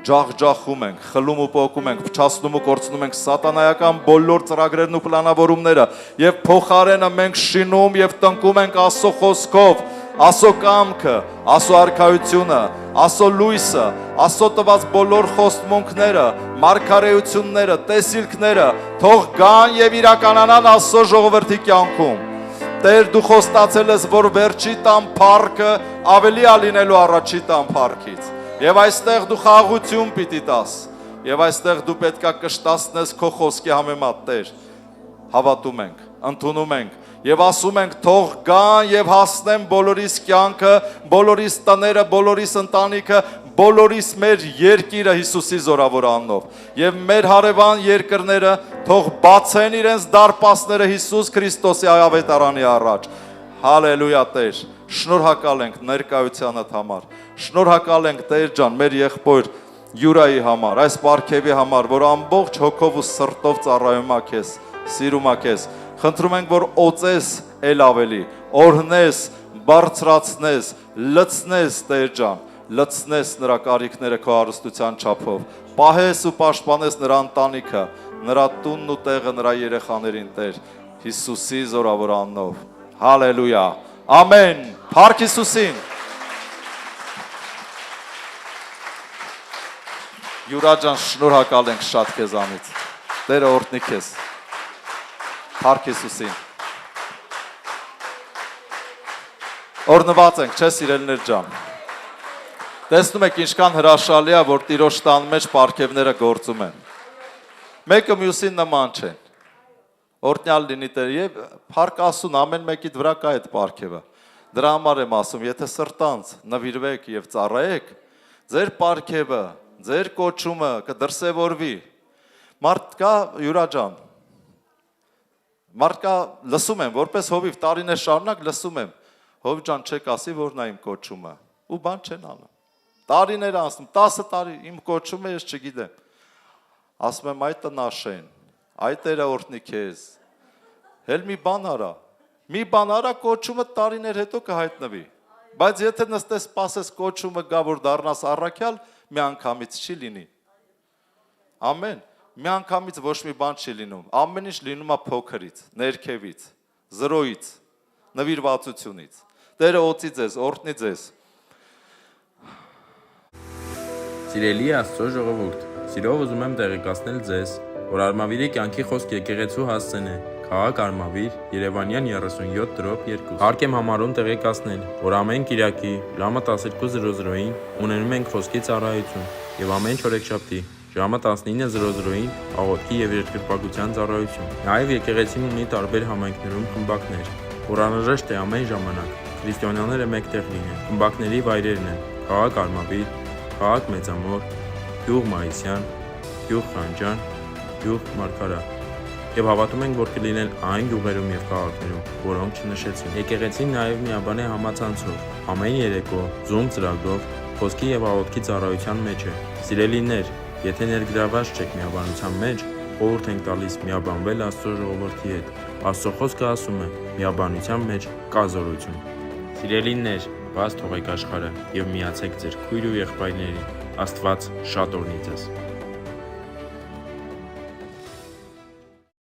ջախջախում ենք, խլում ու պոկում ենք, փչացնում ու կորցնում ենք սատանայական բոլոր ծրագրերն ու պլանավորումները եւ փոխարենը մենք շինում եւ տնկում ենք Աստծո խոսքով, Աստծո կամքը, Աստծո արքայությունը, Աստծո լույսը, Աստծո տված բոլոր խոստմունքները, մարգարեությունները, տեսիլքները թող գան եւ իրականանան Աստծո ժողովրդի կյանքում։ Տեր դու խոստացել ես, որ վերջի տան փառքը ավելի ալինելու առաջի տան փառքից։ Եվ այստեղ դու խաղաղություն պիտի տաս, եւ այստեղ դու պետքա կշտացնես քո խոսքի համեմատ Տեր։ Հավատում ենք, ընդունում ենք եւ ասում ենք թող գան եւ հասնեն բոլորիս կյանքը, բոլորիս տները, բոլորիս ընտանիքը, բոլորիս մեր երկիրը Հիսուսի զորավոր անունով եւ մեր հարևան երկրները թող բացեն իրենց դարպասները Հիսուս Քրիստոսի ավետարանի առաջ։ Հալելույա Տեր, շնորհակալ ենք ներկայությանդ համար, շնորհակալ ենք Տեր ջան մեր եղբոր Յուրայի համար, այս պարգևի համար, որ ամբողջ հոգով ու սրտով ծառայում ա քեզ, սիրում ա քեզ, խնդրում ենք, որ օծես էլ ավելի, օրհնես, բարձրացնես, լցնես Տեր ջան, լցնես նրա կարիքները քո հարստության չափով, պահես ու պաշտպանես նրա ընտանիքը, նրա տունն ու տեղը նրա երեխաներին Տեր, Հիսուսի զորավոր անունով։ Հալելույա։ Ամեն։ Փառք Հիսուսին։ Յուրա ջան, շնորհակալ ենք շատ քեզանից։ Տերը օրհնի քեզ։ Փառք Հիսուսին։ Օրհնված ենք, չէ՞ սիրելիներ ջան։ Տեսնում եք ինչքան հրաշալի է, որ Տիրոջ տան մեջ պարգևները գործում են։ Մեկը մյուսին նման չեն։ Օրհնյալ լինի Տեր եւ փառք Աստծուն ամեն մեկիդ վրա կա այդ պարգևը։ Դրա համար եմ ասում, եթե սրտանց նվիրվեք եւ ծառայեք, ձեր պարգևը, ձեր կոչումը կդրսևորվի։ Մարդկա Յուրա ջան, մարդկա լսում եմ, որպես հովիվ տարիներ շարունակ լսում եմ, հովիվ ջան չեք ասի, որ նա իմ կոչումը, ու բան չեն անում։ Տարիներ անցնում, 10 տարի իմ կոչումը ես չգիտեմ։ Ասում եմ այդ տնաշեն, այդ Տերը օրհնի քեզ։ Հել մի բան արա, կոչումը տարիներ հետո կհայտնվի։ Բայց եթե նստես սպասես կոչումը գա որ դառնաս առաքյալ, մի անգամից չի լինի։ Ամեն, մի անգամից ոչ մի բան չի լինում։ Ամեն ինչ լինում է փոքրից, ներքևից, զրոյից, նվիրվածությունից։ Տերը օծի ձեզ, օրհնի ձեզ։ Սիրելի Աստծո ժողովուրդ, սիրով ուզում եմ տեղեկացնել ձեզ, որ Արմավիրի կյանքի խոսք եկեղեցու հասցեն է, քաղաք Արմավիր, Երևանյան 37/2։ Հարկ եմ համարում տեղեկացնել, որ ամեն կիրակի ժամը 12:00-ին ունենում ենք խոսքի ծառայություն եւ ամեն չորեքշաբթի ժամը 19:00-ին աղոթքի եւ երկրպագության ծառայություն։ Նաեւ եկեղեցին ունի տարբեր համայնքներում խմբակներ, որ անհրաժեշտ է ամեն ժամանակ քրիստոնյաները մեկտեղ լինեն։ Խմբակների վայրերն են քաղաք Արմավիր, քաղաք Մեծամոր, գյուղ Մայիսյան, գյուղ Խանջան, գյուղ Մարգարա։ Եվ հավատում ենք, որ կլինեն այն գյուղերում եւ քաղաքներում, որոնք չնշեցին։ Եկեղեցին նաեւ միաբան է համացանցով, ամեն երեկո Zoom ծրագրով խոսքի եւ աղոթքի ծառայության մեջ է։ Սիրելիներ, եթե ներգրաված չեք միաբանության մեջ, խորհուրդ ենք տալիս միաբանվել Աստծո ժողովրդի հետ։ Աստծո խոսքը ասում է. միաբանության մեջ կա զորություն։ Սիրելիներ, բաց թողեք աշխարհը եւ միացեք ձեր քույր ու եղբայրներին։ Աստված շատ օրհնի ձեզ։